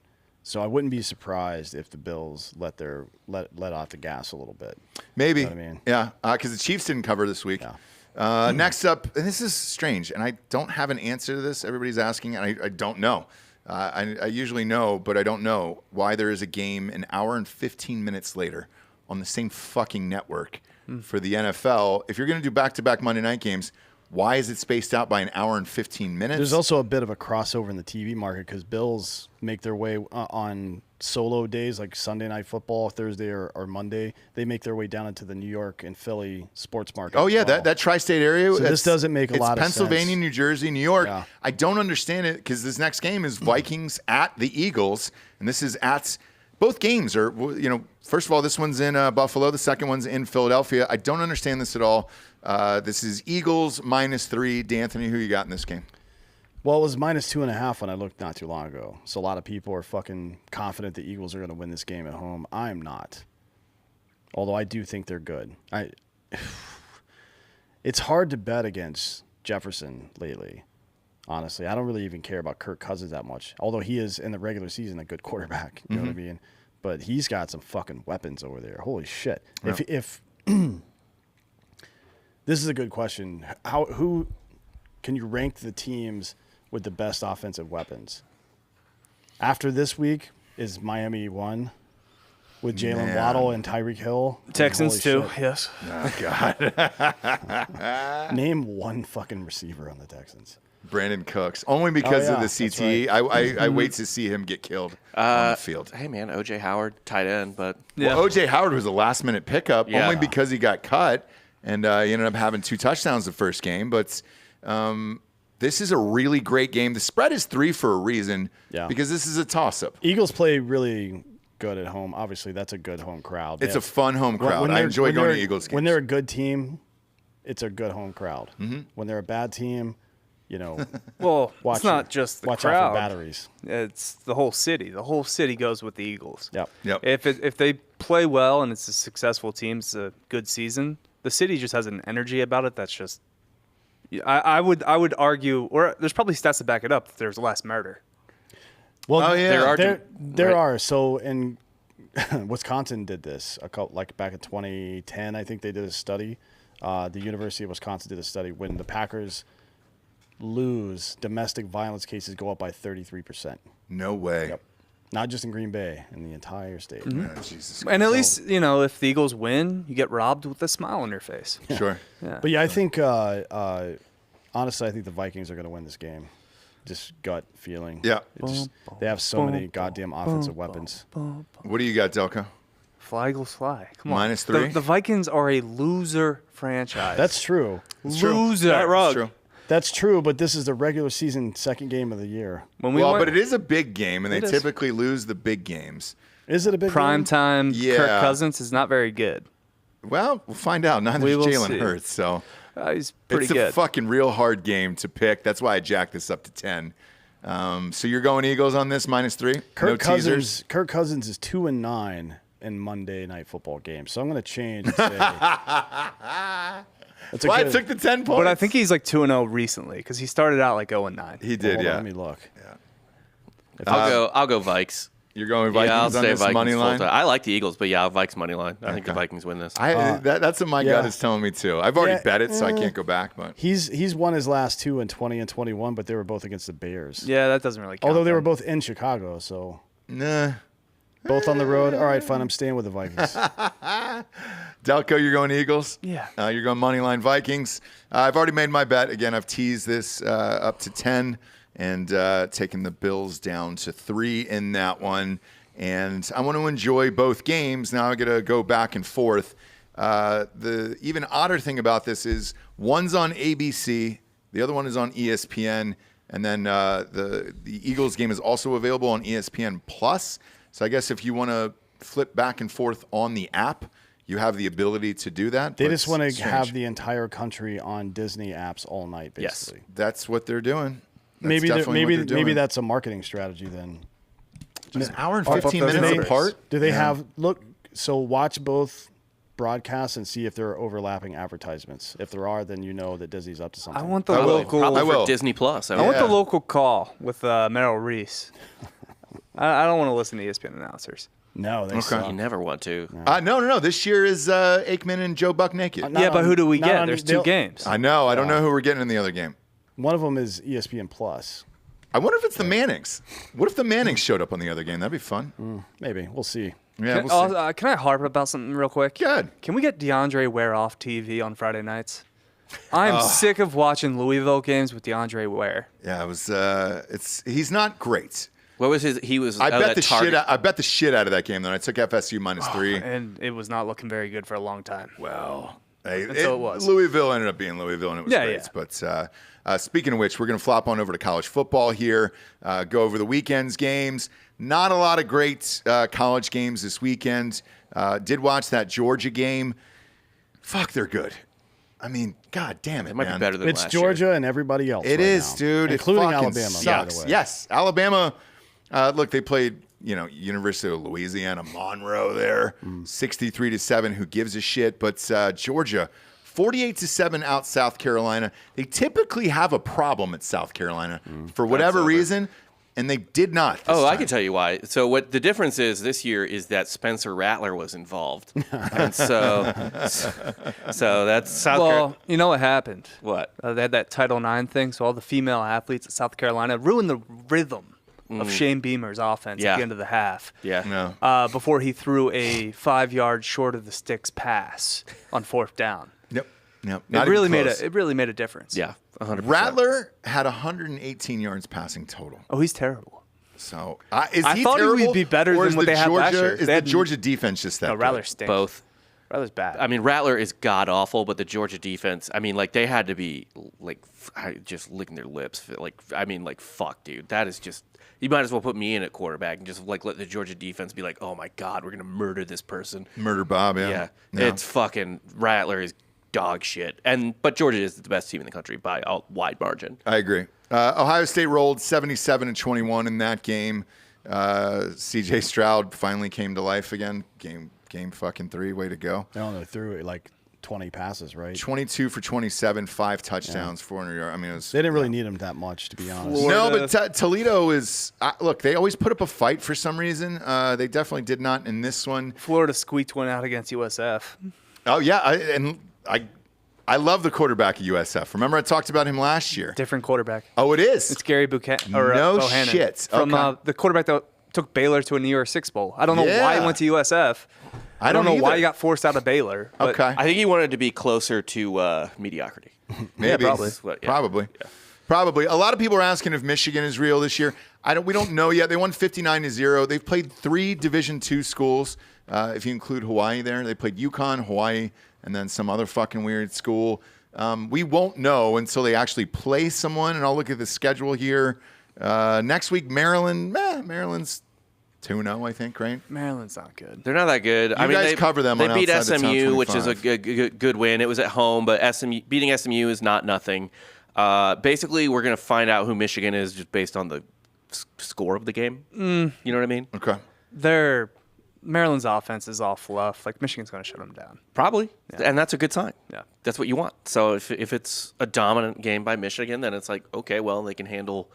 So I wouldn't be surprised if the Bills let off the gas a little bit. Maybe. You know what I mean? Yeah, because the Chiefs didn't cover this week. Yeah. Next up, and this is strange, and I don't have an answer to this. Everybody's asking, and I don't know. I usually know, but I don't know why there is a game an hour and 15 minutes later on the same fucking network for the NFL. If you're going to do back-to-back Monday night games, why is it spaced out by an hour and 15 minutes? There's also a bit of a crossover in the TV market because Bills make their way on solo days like Sunday Night Football, Thursday or Monday. They make their way down into the New York and Philly sports market. Oh, as yeah, well. that tri-state area. So this doesn't make a lot of Pennsylvania, sense. New Jersey, New York. Yeah. I don't understand it because this next game is Vikings at the Eagles, and this is at both games are, first of all, this one's in Buffalo. The second one's in Philadelphia. I don't understand this at all. This is Eagles -3. D'Anthony, who you got in this game? Well, it was -2.5 when I looked not too long ago. So a lot of people are fucking confident the Eagles are going to win this game at home. I'm not. Although I do think they're good. It's hard to bet against Jefferson lately. Honestly, I don't really even care about Kirk Cousins that much. Although he is in the regular season a good quarterback, you know what I mean? But he's got some fucking weapons over there. Holy shit! Yeah. If this is a good question, who can you rank the teams with the best offensive weapons? After this week, is Miami 1 with Jalen Man. Waddle and Tyreek Hill? Texans Holy too. shit. Yes. Oh, God. Name one fucking receiver on the Texans. Brandon Cooks. Only because yeah, of the that's CTE. right. I wait to see him get killed on the field. Hey man, OJ Howard, tight end, but Yeah. Well, O.J. Howard was a last-minute pickup Yeah. only because he got cut, and he ended up having 2 touchdowns the first game. But this is a really great game. The spread is 3 for a reason because this is a toss-up. Eagles play really good at home. Obviously, that's a good home crowd. It's a fun home crowd. I enjoy going to Eagles games. When they're a good team, it's a good home crowd. Mm-hmm. When they're a bad team, Well, watch it's not your- just the watch crowd. out for batteries. It's the whole city. The whole city goes with the Eagles. Yep. Yep. If they play well and it's a successful team, it's a good season. The city just has an energy about it that's just. I would argue, or there's probably stats to back it up. That there's less murder. Well, Oh, yeah. there right. are. So in Wisconsin did this back in 2010. I think they did a study the University of Wisconsin did a study. When the Packers lose, domestic violence cases go up by 33%. No way. Yep. Not just in Green Bay, in the entire state. Oh, Jesus And at least, if the Eagles win, you get robbed with a smile on your face. Christ. Sure. Yeah. But yeah, I think, honestly, I think the Vikings are going to win this game. Just gut feeling. Yeah. They have so many goddamn offensive weapons. What do you got, Delco? Fly, Eagles, fly. Come on. -3? The Vikings are a loser franchise. That's true. loser. That's true. That's true, but this is the regular season second game of the year. When we Well, went, but it is a big game, and they It is. typically lose the big games. Is it a big prime game? time Yeah. Kirk Cousins is not very good. Well, we'll find out. Neither We is will Jalen see. Hurts, so He's pretty it's a good. fucking real hard game to pick. That's why I jacked this up to 10. So you're going Eagles on this -3? No teasers? Kirk Cousins is 2-9 in Monday Night Football games, so I'm going to change and say it's a Well, I good- took the 10 points. but I think he's like 2-0 recently because he started out like 0-9. he did, Hold on, yeah. let me look. I'll go Vikes. You're going Vikings Yeah, I'll on say this Vikings money full line? time. I like the Eagles, but yeah, Vikes money line. I think the Okay. Vikings win this. That's what my Yeah. gut is telling me, too. I've already Yeah, bet it, so I can't go back. But He's won his last two in 20 and 21, but they were both against the Bears. Yeah, that doesn't really count. Although they were then. both in Chicago, so nah. both on the road. All right, fine. I'm staying with the Vikings. Delco, you're going Eagles? Yeah. You're going Moneyline Vikings. I've already made my bet. Again, I've teased this up to 10 and taken the Bills down to 3 in that one. And I want to enjoy both games. Now I'm going to go back and forth. The even odder thing about this is one's on ABC, the other one is on ESPN, and then the Eagles game is also available on ESPN Plus. So I guess if you want to flip back and forth on the app, you have the ability to do that. They but just want to it's strange. have the entire country on Disney apps all night, Yes. basically. That's what they're doing. That's Maybe definitely what they're doing. maybe that's a marketing strategy then. It's an hour and Pop up 15 those minutes numbers. apart. Do they Yeah. have so watch both broadcasts and see if there are overlapping advertisements. If there are, then you know that Disney's up to something. I want the I will. local. Probably I will. for Disney Plus. I want Yeah. the local call with Merrill Reese. I don't want to listen to ESPN announcers. No, they You suck. never want to. No. This year is Aikman and Joe Buck naked. Not Yeah, but on- who do we not get? on- There's 2 they'll- games. I know. I don't know who we're getting in the other game. One of them is ESPN Plus. I wonder if it's the Mannings. What if the Mannings showed up on the other game? That'd be fun. Maybe we'll see. Yeah, Can, we'll see. can I harp about something real quick? Good. Can we get DeAndre Ware off TV on Friday nights? I'm sick of watching Louisville games with DeAndre Ware. Yeah, it was. He's not great. What was his? He was. I bet that the target. shit. I bet the shit out of that game. Though I took FSU -3. And it was not looking very good for a long time. Well, so it was. Louisville ended up being Louisville, and it was Yeah, great. yeah. But speaking of which, we're going to flop on over to college football here, go over the weekend's games. Not a lot of great college games this weekend. Did watch that Georgia game. Fuck, they're good. I mean, god damn it, It might man. be better than It's last Georgia and everybody else. It right is, now, dude. including it fucking Alabama. sucks. By the way. Yes, Alabama. Look, they played, University of Louisiana Monroe there, 63-7. Who gives a shit? But Georgia, 48-7 out South Carolina. They typically have a problem at South Carolina for whatever reason, and they did not. This Oh, I time. can tell you why. So what the difference is this year is that Spencer Rattler was involved, and so that's South Well, Carolina. you know what happened? What? They had that Title IX thing, so all the female athletes at South Carolina ruined the rhythm of Shane Beamer's offense Yeah. at the end of the half. Yeah. No. Before he threw a 5-yard short of the sticks pass on 4th down. Yep. Not It even really close. made a difference. Yeah. 100%. Rattler had 118 yards passing total. Oh, he's terrible. So is I he thought he would terrible, be better or than is what the they had last Georgia- year. Is They the had- Georgia defense just that No, good? Rattler stinks. Both. Rattler's bad. I mean, Rattler is god awful, but the Georgia defense. I mean, like they had to be like just licking their lips. Like, I mean, like fuck, dude. That is just. You might as well put me in at quarterback and just like let the Georgia defense be like, oh my god, we're gonna murder this person. Murder Bob, Yeah, it's fucking Rattler is dog shit. But Georgia is the best team in the country by a wide margin. I agree. Ohio State rolled 77-21 in that game. C.J. Stroud finally came to life again. Game fucking 3. Way to go. They only threw like 20 passes, right? 22 for 27, 5 touchdowns, 400 yards. I mean, it was. They didn't really need him that much, to be honest. No, but Toledo is. Look, they always put up a fight for some reason. They definitely did not in this one. Florida squeaked one out against USF. Oh yeah, I I love the quarterback at USF. Remember I talked about him last year? Different quarterback. Oh, it is? It's Gary Buchanan. No Bohannon, shit. From Okay. the quarterback that took Baylor to a New Year's Six Bowl. I don't know why he Yeah. went to USF. I don't know why either. he got forced out of Baylor. But Okay. I think he wanted to be closer to mediocrity. Maybe. probably. Probably. Probably. A lot of people are asking if Michigan is real this year. We don't know yet. They won 59-0. They've played 3 Division II schools. If you include Hawaii there, they played UConn, Hawaii, and then some other fucking weird school. We won't know until they actually play someone, and I'll look at the schedule here. Next week, Maryland. Maryland's 2-0, I think, right? Maryland's not good. They're not that good. I mean, guys they cover them They on beat Outside the Top SMU, which is a 25. good win. It was at home, but beating SMU is not nothing. Basically, we're going to find out who Michigan is just based on the score of the game. You know what I mean? Okay. Maryland's offense is all fluff. Like, Michigan's going to shut them down. Probably, and that's a good sign. Yeah. That's what you want. So if it's a dominant game by Michigan, then it's like, okay, well, they can handle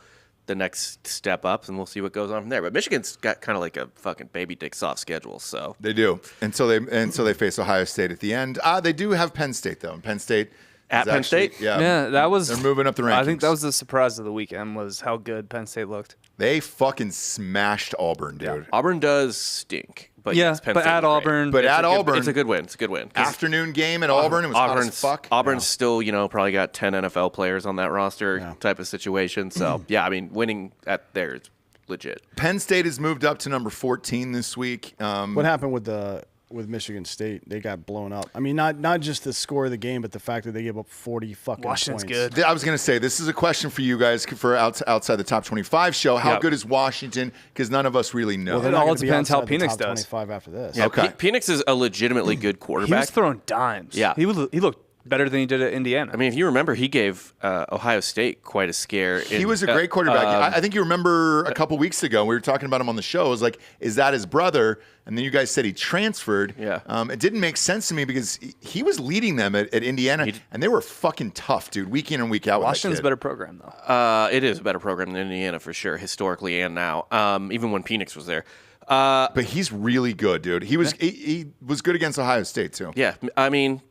the next step ups, and we'll see what goes on from there. But Michigan's got kind of like a fucking baby dick soft schedule. So They do. Until they face Ohio State at the end. They do have Penn State, though. And Penn State At is Penn actually- State? Yeah, that was. They're moving up the rankings. I think that was the surprise of the weekend was how good Penn State looked. They fucking smashed Auburn, dude. Auburn does stink. But Yeah, yes, Penn but State at was great. Auburn, But at It's a good- Auburn, it's a good win. It's a good win. 'Cause afternoon game at Auburn, it was hot as fuck. Auburn's still, probably got 10 NFL players on that roster type of situation. So, yeah, I mean, winning at there is legit. Penn State has moved up to number 14 this week. What happened with Michigan State? They got blown up. I mean, not just the score of the game, but the fact that they gave up 40 fucking Washington's points. good. I was going to say, this is a question for you guys for outside the top 25 show. How Yep. good is Washington? Because none of us really know. Well, they're It not all gonna be depends how outside the Penix top does. 25 after this. Yeah, Okay. Penix is a legitimately good He quarterback. was throwing dimes. Yeah. He looked better than he did at Indiana. I mean, if you remember, he gave Ohio State quite a scare. He was a great quarterback. I think you remember a couple weeks ago, we were talking about him on the show. I was like, is that his brother? And then you guys said he transferred. Yeah. It didn't make sense to me because he was leading them at Indiana, and they were fucking tough, dude, week in and week out. Washington's a better program, though. It is a better program than Indiana for sure, historically and now. Even when Penix was there. But he's really good, dude. He was good against Ohio State, too. Yeah, I mean,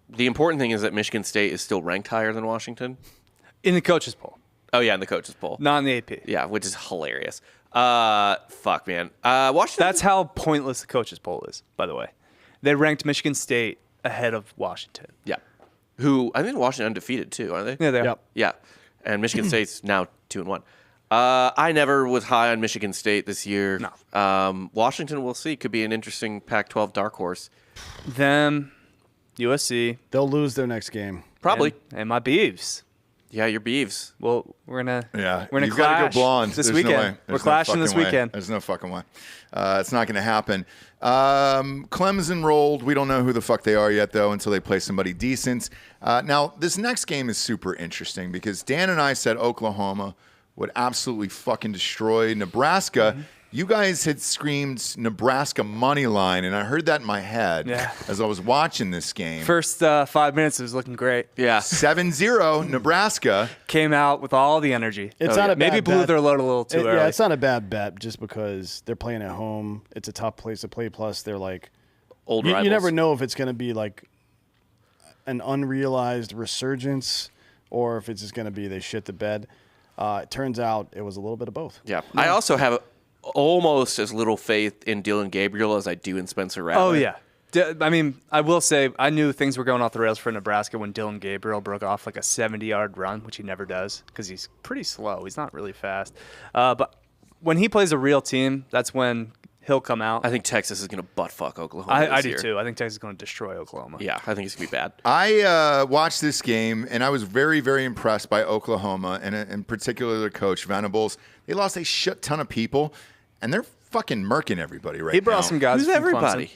the important thing is that Michigan State is still ranked higher than Washington. In the coaches poll, Oh yeah, in the coaches poll. not in the AP. Yeah, which is hilarious. Fuck, man. Washington. That's how pointless the coaches poll is, by the way. They ranked Michigan State ahead of Washington. Yeah. Who I think Washington undefeated too, aren't they? Yeah, they are. Yep. Yeah. And Michigan State's now 2-1. I never was high on Michigan State this year. No. Washington, we'll see. Could be an interesting Pac-12 dark horse. Them, USC, They'll lose their next game. Probably. and my Beavs. Yeah, your Beavs. Well, we're gonna Yeah, we're gonna you've clash got to go blonde this There's weekend. No way. We're There's no clashing this fucking way. weekend. There's no fucking way. It's not going to happen. Clemson rolled. We don't know who the fuck they are yet, though, until they play somebody decent. Now, this next game is super interesting because Dan and I said Oklahoma would absolutely fucking destroy Nebraska. You guys had screamed Nebraska money line, and I heard that in my head as I was watching this game. First 5 minutes, it was looking great. Yeah. 7-0 Nebraska. Came out with all the energy. It's not a maybe bad blew bet. their load a little too early. Yeah, it's not a bad bet just because they're playing at home. It's a tough place to play. Plus, they're like Old you rivals. never know if it's going to be like an unrealized resurgence or if it's just going to be they shit the bed. It turns out it was a little bit of both. Yeah. I also have almost as little faith in Dylan Gabriel as I do in Spencer Rattler. Oh, yeah. I mean, I will say I knew things were going off the rails for Nebraska when Dylan Gabriel broke off like a 70-yard run, which he never does because he's pretty slow. He's not really fast. But when he plays a real team, that's when he'll come out. I think Texas is going to butt fuck Oklahoma. I this do year. too. I think Texas is going to destroy Oklahoma. Yeah, I think it's going to be bad. I watched this game, and I was very, very impressed by Oklahoma, and in particular their coach, Venables. They lost a shit ton of people, and they're fucking murking everybody right now. He brought some guys. Who's from everybody? Clemson.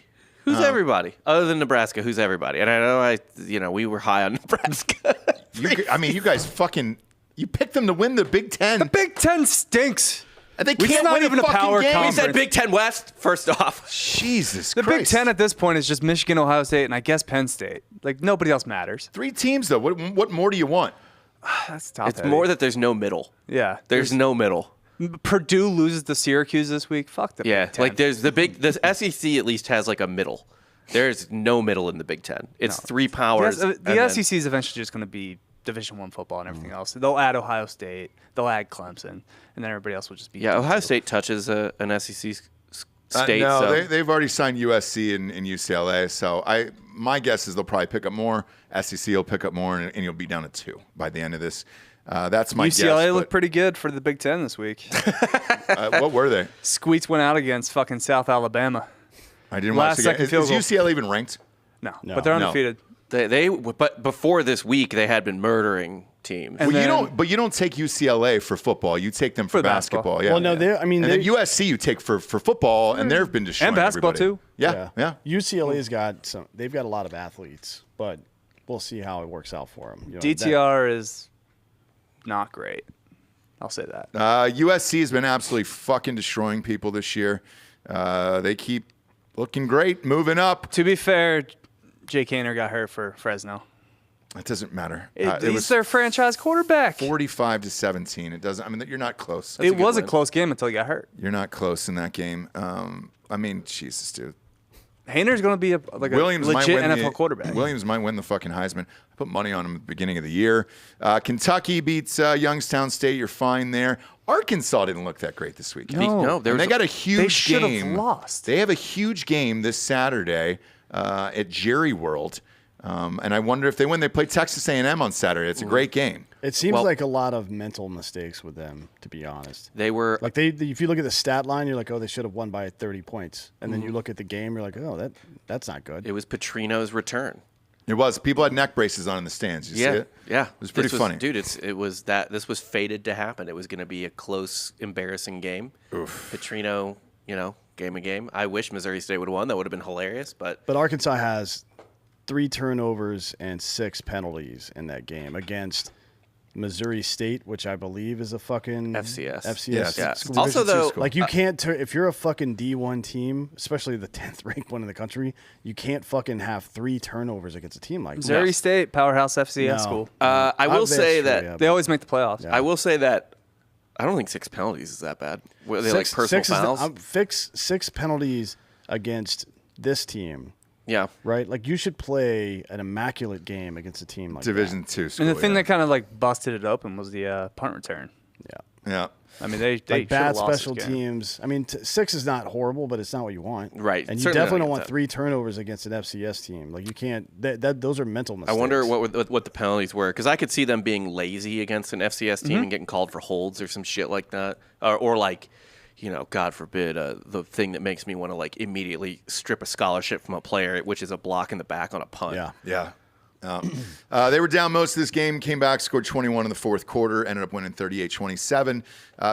Who's everybody? Other than Nebraska, who's everybody? And I know we were high on Nebraska. You guys fucking you picked them to win the Big Ten. The Big Ten stinks. And they It's can't not win even a fucking power game. We conference. said Big Ten West first off. Jesus The Christ. Big Ten at this point is just Michigan, Ohio State, and I guess Penn State. Like nobody else matters. 3 teams though. What more do you want? That's top. It's more that there's no middle. Yeah. There's no middle. Purdue loses to Syracuse this week. Fuck the Yeah, Big Ten. like the SEC at least has like a middle. There's no middle in the Big Ten. It's three powers. The SEC is eventually just going to be Division I football and everything else. They'll add Ohio State, they'll add Clemson, and then everybody else will just be. Yeah, Ohio State touches an SEC state. No, so. they've already signed USC and UCLA. So my guess is they'll probably pick up more. SEC will pick up more, and you'll be down to 2 by the end of this. That's my guess. UCLA looked pretty good for the Big Ten this week. What were they? Squeaks went out against fucking South Alabama. I didn't Last watch the game. second field Is goal. UCLA even ranked? No, but they're undefeated. But before this week, they had been murdering teams. And Well, you don't take UCLA for football. You take them for basketball. Yeah. Well, no, I mean, and then USC you take for football, and they've been destroying And basketball, everybody. too. Yeah. UCLA's got they've got a lot of athletes, but we'll see how it works out for them. You know, DTR is not great. I'll say that. USC has been absolutely fucking destroying people this year. They keep looking great, moving up. To be fair, Jay Kaner got hurt for Fresno. It doesn't matter. He's their franchise quarterback. 45-17. It doesn't. I mean, you're not close. It was a close game until he got hurt. You're not close in that game. I mean, Jesus, dude. Hayner's going to be a legit NFL quarterback. Williams might win the fucking Heisman. I put money on him at the beginning of the year. Kentucky beats Youngstown State. You're fine there. Arkansas didn't look that great this week. No, they got a huge should have game. lost. They have a huge game this Saturday at Jerry World. And I wonder if they win. They play Texas A&M on Saturday. It's a great game. It seems like a lot of mental mistakes with them, to be honest. They were Like if you look at the stat line, you're like, oh, they should have won by 30 points. And then you look at the game, you're like, oh, that's not good. It was Petrino's return. It was. People had neck braces on in the stands. You see it? Yeah. It was pretty funny. Dude, this was fated to happen. It was going to be a close, embarrassing game. Oof. Petrino, game. I wish Missouri State would have won. That would have been hilarious. But Arkansas has 3 turnovers and 6 penalties in that game against Missouri State, which I believe is a fucking FCS. Yeah. school. Also, though, Like you can't if you're a fucking D1 team, especially the 10th ranked one in the country, you can't fucking have 3 turnovers against a team like that. Missouri State, powerhouse FCS No. school. I will say That's that true, yeah, They always make the playoffs. Yeah. I will say that I don't think 6 penalties is that bad. Were they like personal fouls? 6 penalties against this team. Yeah. Right? Like you should play an immaculate game against a team like Division that. 2 school. And the thing that kind of like busted it open was the punt return. Yeah. I mean, they Like bad should've lost special this game. teams. I mean, 6 is not horrible, but it's not what you want. Right. And you Certainly definitely not don't want that. 3 turnovers against an FCS team. Like you can't. Those are mental I mistakes. wonder what the penalties were, because I could see them being lazy against an FCS team and getting called for holds or some shit like that, or like, God forbid, the thing that makes me want to like immediately strip a scholarship from a player, which is a block in the back on a punt. Yeah. They were down most of this game, came back, scored 21 in the fourth quarter, ended up winning 38-27.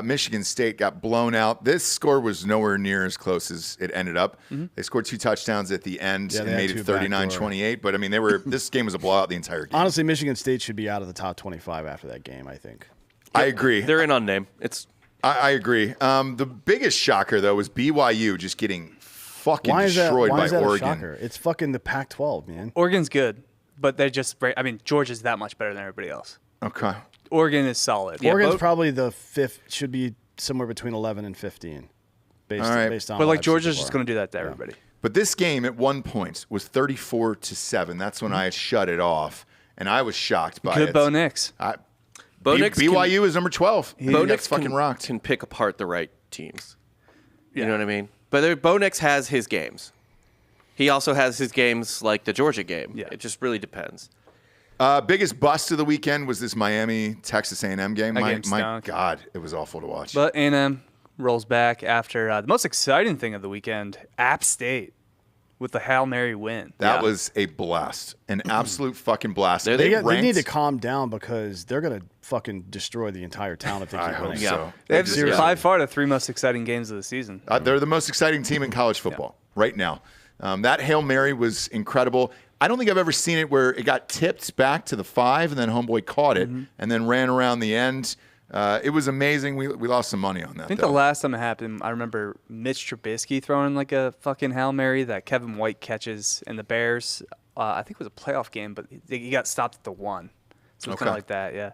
Michigan State got blown out. This score was nowhere near as close as it ended up. They scored 2 touchdowns at the end Yeah, and they had made it 2 backdoor. 39-28. But I mean, this game was a blowout the entire game. Honestly, Michigan State should be out of the top 25 after that game, I think. I agree. They're in on name. I agree. The biggest shocker though was BYU just getting fucking destroyed why by is that Oregon. a shocker? It's fucking the Pac-12, man. Oregon's good, but they're just. I mean, Georgia's that much better than everybody else. Okay. Oregon is solid. Oregon's probably the 5th. Should be somewhere between 11 and 15. Based on. But what like I've Georgia's seen so just far. going to do that to everybody. But this game at one point was 34-7. That's when I shut it off, and I was shocked by Good it. Bo Nix. Bo Nix BYU is number 12. Bo Nix fucking rocked. can pick apart the right teams. You know what I mean? But Bo Nix has his games. He also has his games like the Georgia game. Yeah. It just really depends. Biggest bust of the weekend was this Miami Texas A&M game. My stunk. God, it was awful to watch. But A&M rolls back after the most exciting thing of the weekend, App State with the Hail Mary win. That was a blast, an absolute fucking blast. They're- They ranked- need to calm down because they're going to fucking destroy the entire town if they keep I hope winning. so. They have Seriously. by far the 3 most exciting games of the season. They're the most exciting team in college football right now. That Hail Mary was incredible. I don't think I've ever seen it where it got tipped back to the 5 and then homeboy caught it and then ran around the end. It was amazing. We lost some money on that. I think though. the last time it happened, I remember Mitch Trubisky throwing like a fucking Hail Mary that Kevin White catches in the Bears. I think it was a playoff game, but he got stopped at the 1. So it's kind Okay. of like that, yeah.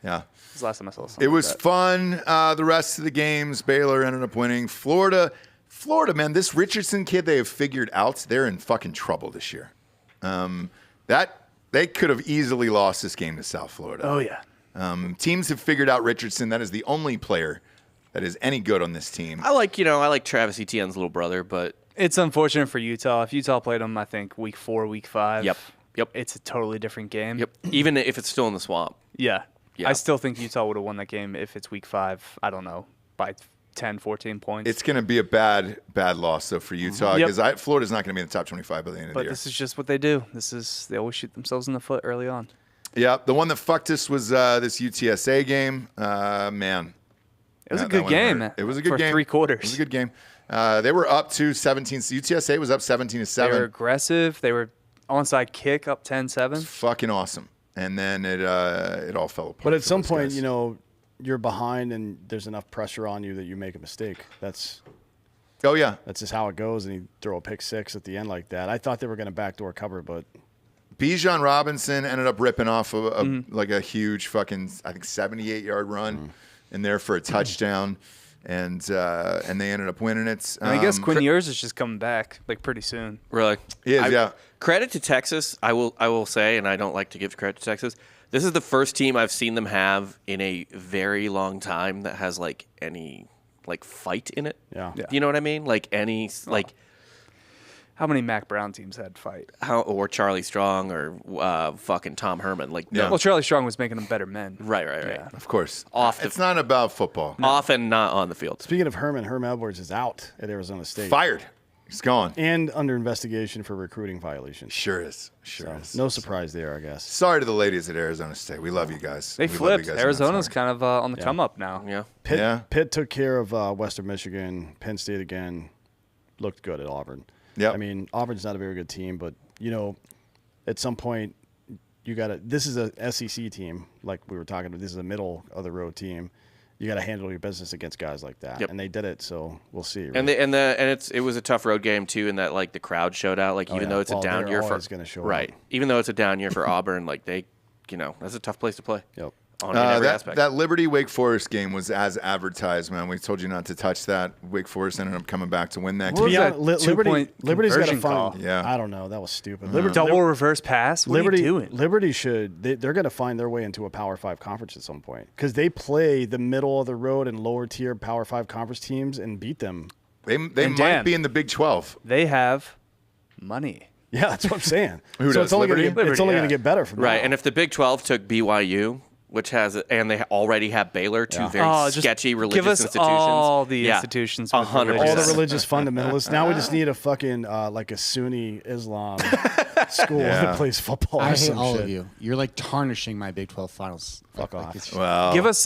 Yeah. It's the last time I saw something It like was that. fun. The rest of the games, Baylor ended up winning. Florida Florida, man, this Richardson kid they have figured out, they're in fucking trouble this year. They could have easily lost this game to South Florida. Oh yeah. Teams have figured out Richardson. That is the only player that is any good on this team. I like Travis Etienne's little brother, but It's unfortunate for Utah. If Utah played them, I think week 4, week 5. Yep. It's a totally different game. Yep. Even if it's still in the swamp. Yeah. Yeah. I still think Utah would have won that game if it's week 5. I don't know, by 10, 14 points. It's going to be a bad loss, though, for Utah Yep. because Florida's not going to be in the top 25 by the end of the but year. this is just what they do. They always shoot themselves in the foot early on. Yeah, the one that fucked us was this UTSA game. Man. It was a that good one game. hurt. It was a good for game. 3 quarters. It was a good game. They were up to 17. UTSA was up 17-7. They were aggressive. They were onside kick up 10-7. Fucking awesome. And then it all fell apart. But at for some those point, guys. you're behind and there's enough pressure on you that you make a mistake. That's Oh, yeah. just how it goes, and you throw a pick 6 at the end like that. I thought they were going to backdoor cover, but Bijan Robinson ended up ripping off like a huge fucking, I think, 78-yard run in there for a touchdown. And they ended up winning it. And I guess Quinn Ewers is just coming back like pretty soon. Really? He is, yeah. Credit to Texas, I will say, and I don't like to give credit to Texas. This is the first team I've seen them have in a very long time that has like any like fight in it. Yeah. You know what I mean? Like any like How many Mac Brown teams had fight? or Charlie Strong or fucking Tom Herman. Like no. Yeah. Well, Charlie Strong was making them better men. Right. Yeah. Of course. Off the- It's not about football. Often not on the field. speaking of Herm Edwards is out at Arizona State. Fired. He's gone. And under investigation for recruiting violations. Sure is. Sure So, is. no surprise there, I guess. Sorry to the ladies at Arizona State. We love you guys. They We love flipped. you guys, and Arizona's that's kind of on the come up now. Yeah. Pitt took care of Western Michigan, Penn State again. Looked good at Auburn. Yep. I mean, Auburn's not a very good team, but at some point you got to. This is a SEC team, like we were talking about. This is a middle of the road team. You got to handle your business against guys like that, Yep. and they did it. So we'll see. And it was a tough road game too, in that like the crowd showed out. Like even yeah. though it's Well, a down they're year for always gonna show right, up. even though it's a down year for Auburn, like they, that's a tough place to play. Yep. On in every aspect. That Liberty Wake Forest game was as advertised, man. We told you not to touch that. Wake Forest ended up coming back to win that What game. was that Liberty's got to conversion call? find. Yeah. I don't know. That was stupid. Double reverse pass? What Liberty, are you doing? Liberty should. They're going to find their way into a Power 5 conference at some point because they play the middle of the road and lower tier Power 5 conference teams and beat them. They And might Dan. be in the Big 12. They have money. Yeah, that's what I'm saying. Who so does, it's only Liberty? going to Liberty, get better from Right, now. and if the Big 12 took BYU, which has, and they already have Baylor, two very Just sketchy religious give us institutions. all the institutions with 100%. all the religious. religious fundamentalists. Now we just need a fucking like a Sunni Islam school Yeah. that plays football. I or hate some all shit. of you. You're like tarnishing my Big 12 finals. Fuck Like, off. it's- Well, Give us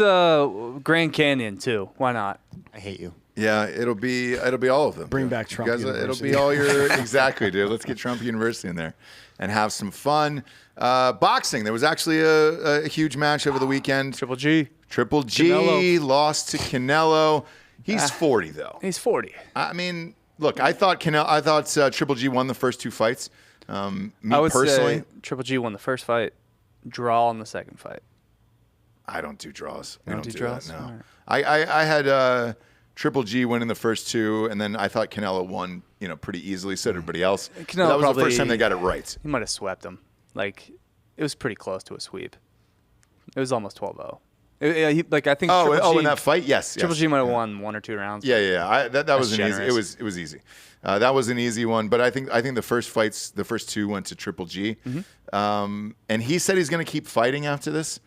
Grand Canyon too. Why not? I hate you. yeah, it'll be all of them. Bring back Trump You guys, it'll University. be all your exactly, dude. Let's get Trump University in there and have some fun. Boxing. There was actually a huge match over the weekend. Triple G. Triple G Canelo. lost to Canelo. He's 40 though. He's 40. I mean, look, I thought Triple G won the first 2 fights. Me I would personally, say Triple G won the first fight, draw in the second fight. I don't do draws. We don't don't do do draws? that. No, All right. I had Triple G winning the first 2, and then I thought Canelo won, pretty easily. So did everybody else. But Canelo that was the probably- first time they got it right. He might have swept him. Like, it was pretty close to a sweep. It was almost 12-0. I think. Triple G, In that fight, yes. Triple yes. G might have won 1 or 2 rounds. Yeah. That was an easy. generous. It was easy. That was an easy one. But I think the first fights, the first 2 went to Triple G. Mm-hmm. And he said he's going to keep fighting after this.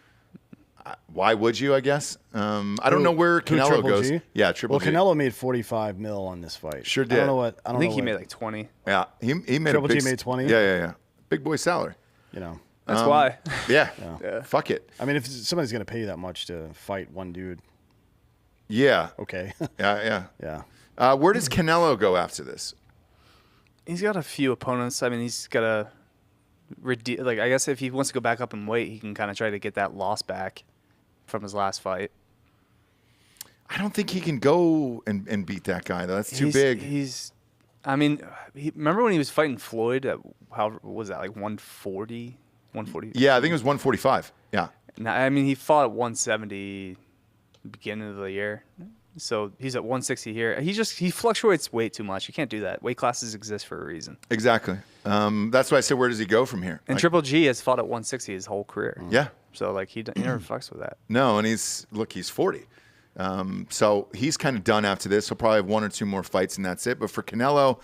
Why would you? I guess. I don't know where Who, Canelo Triple goes. G? Yeah, Triple Well, G. Canelo made 45 mil on this fight. Sure I did. don't know what. I I don't think know he what, made like 20. Yeah, he made Triple a big. G made 20? Yeah. Big boy salary. That's why. Yeah. Yeah. Fuck it. I mean, if somebody's going to pay you that much to fight one dude, Yeah. okay. Yeah. yeah. Where does Canelo go after this? He's got a few opponents. I mean, he's got a I guess if he wants to go back up in weight, he can kind of try to get that loss back from his last fight. I don't think he can go and beat that guy though. That's too big. Remember when he was fighting Floyd at, how was that, like 140? 140? Yeah, I think it was 145. Yeah. He fought at 170 beginning of the year. So he's at 160 here. He fluctuates way too much. You can't do that. Weight classes exist for a reason. Exactly. That's why I said, where does he go from here? And Triple G has fought at 160 his whole career. Yeah. So like he never fucks with that. No, and he's 40. So he's kind of done after this. He'll probably have 1 or 2 more fights, and that's it. But for Canelo,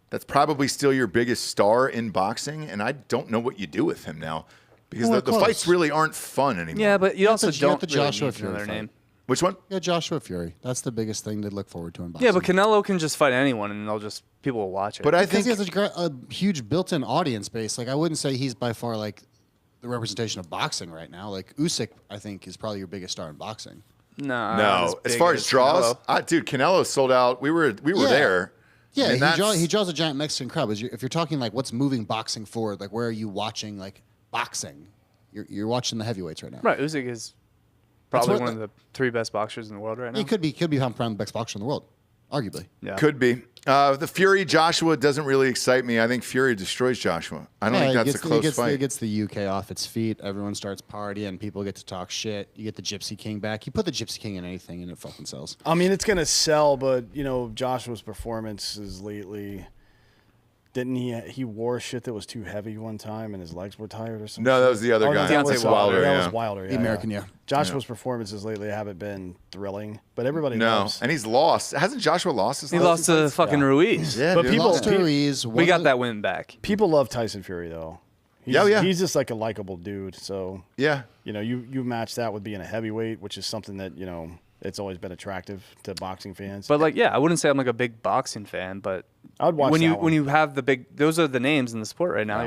that's probably still your biggest star in boxing, and I don't know what you do with him now because the fights really aren't fun anymore. Yeah, but you also you don't got the really Joshua need Fury another fight. name. Which one? Yeah, Joshua Fury. That's the biggest thing to look forward to in boxing. Yeah, but Canelo can just fight anyone, and people will watch it. But I because think he has a huge built-in audience base. Like I wouldn't say he's by far like the representation of boxing right now. Like Usyk, I think, is probably your biggest star in boxing. no. As far as draws, dude, Canelo sold out. We were there. Yeah, I mean, he draws a giant Mexican crowd. If you're talking like what's moving boxing forward, like where are you watching like boxing? You're watching the heavyweights right now. Right, Usyk is probably what one of the 3 best boxers in the world right now. He could be pound for pound the best boxer in the world, arguably. Yeah. Could be. The Fury Joshua doesn't really excite me. I think Fury destroys Joshua. I don't think that's a close fight. It gets the UK off its feet. Everyone starts partying. People get to talk shit. You get the Gypsy King back. You put the Gypsy King in anything, and it fucking sells. I mean, it's going to sell, but, Joshua's performances lately, didn't he wore shit that was too heavy one time and his legs were tired or something? No, that was the other guy. That was Deontay Wilder. That yeah. was Wilder, The American, yeah. Joshua's performances lately haven't been thrilling, but everybody No, knows. and he's lost. Hasn't Joshua lost his He last lost two to fights? fucking Ruiz. Yeah, But dude. people- Lost to Ruiz. We got that win back. People love Tyson Fury, though. Yeah. He's just like a likable dude. So, Yeah. you match that with being a heavyweight, which is something that, it's always been attractive to boxing fans. But I wouldn't say I'm like a big boxing fan, but I would watch when that you have the big, those are the names in the sport right now.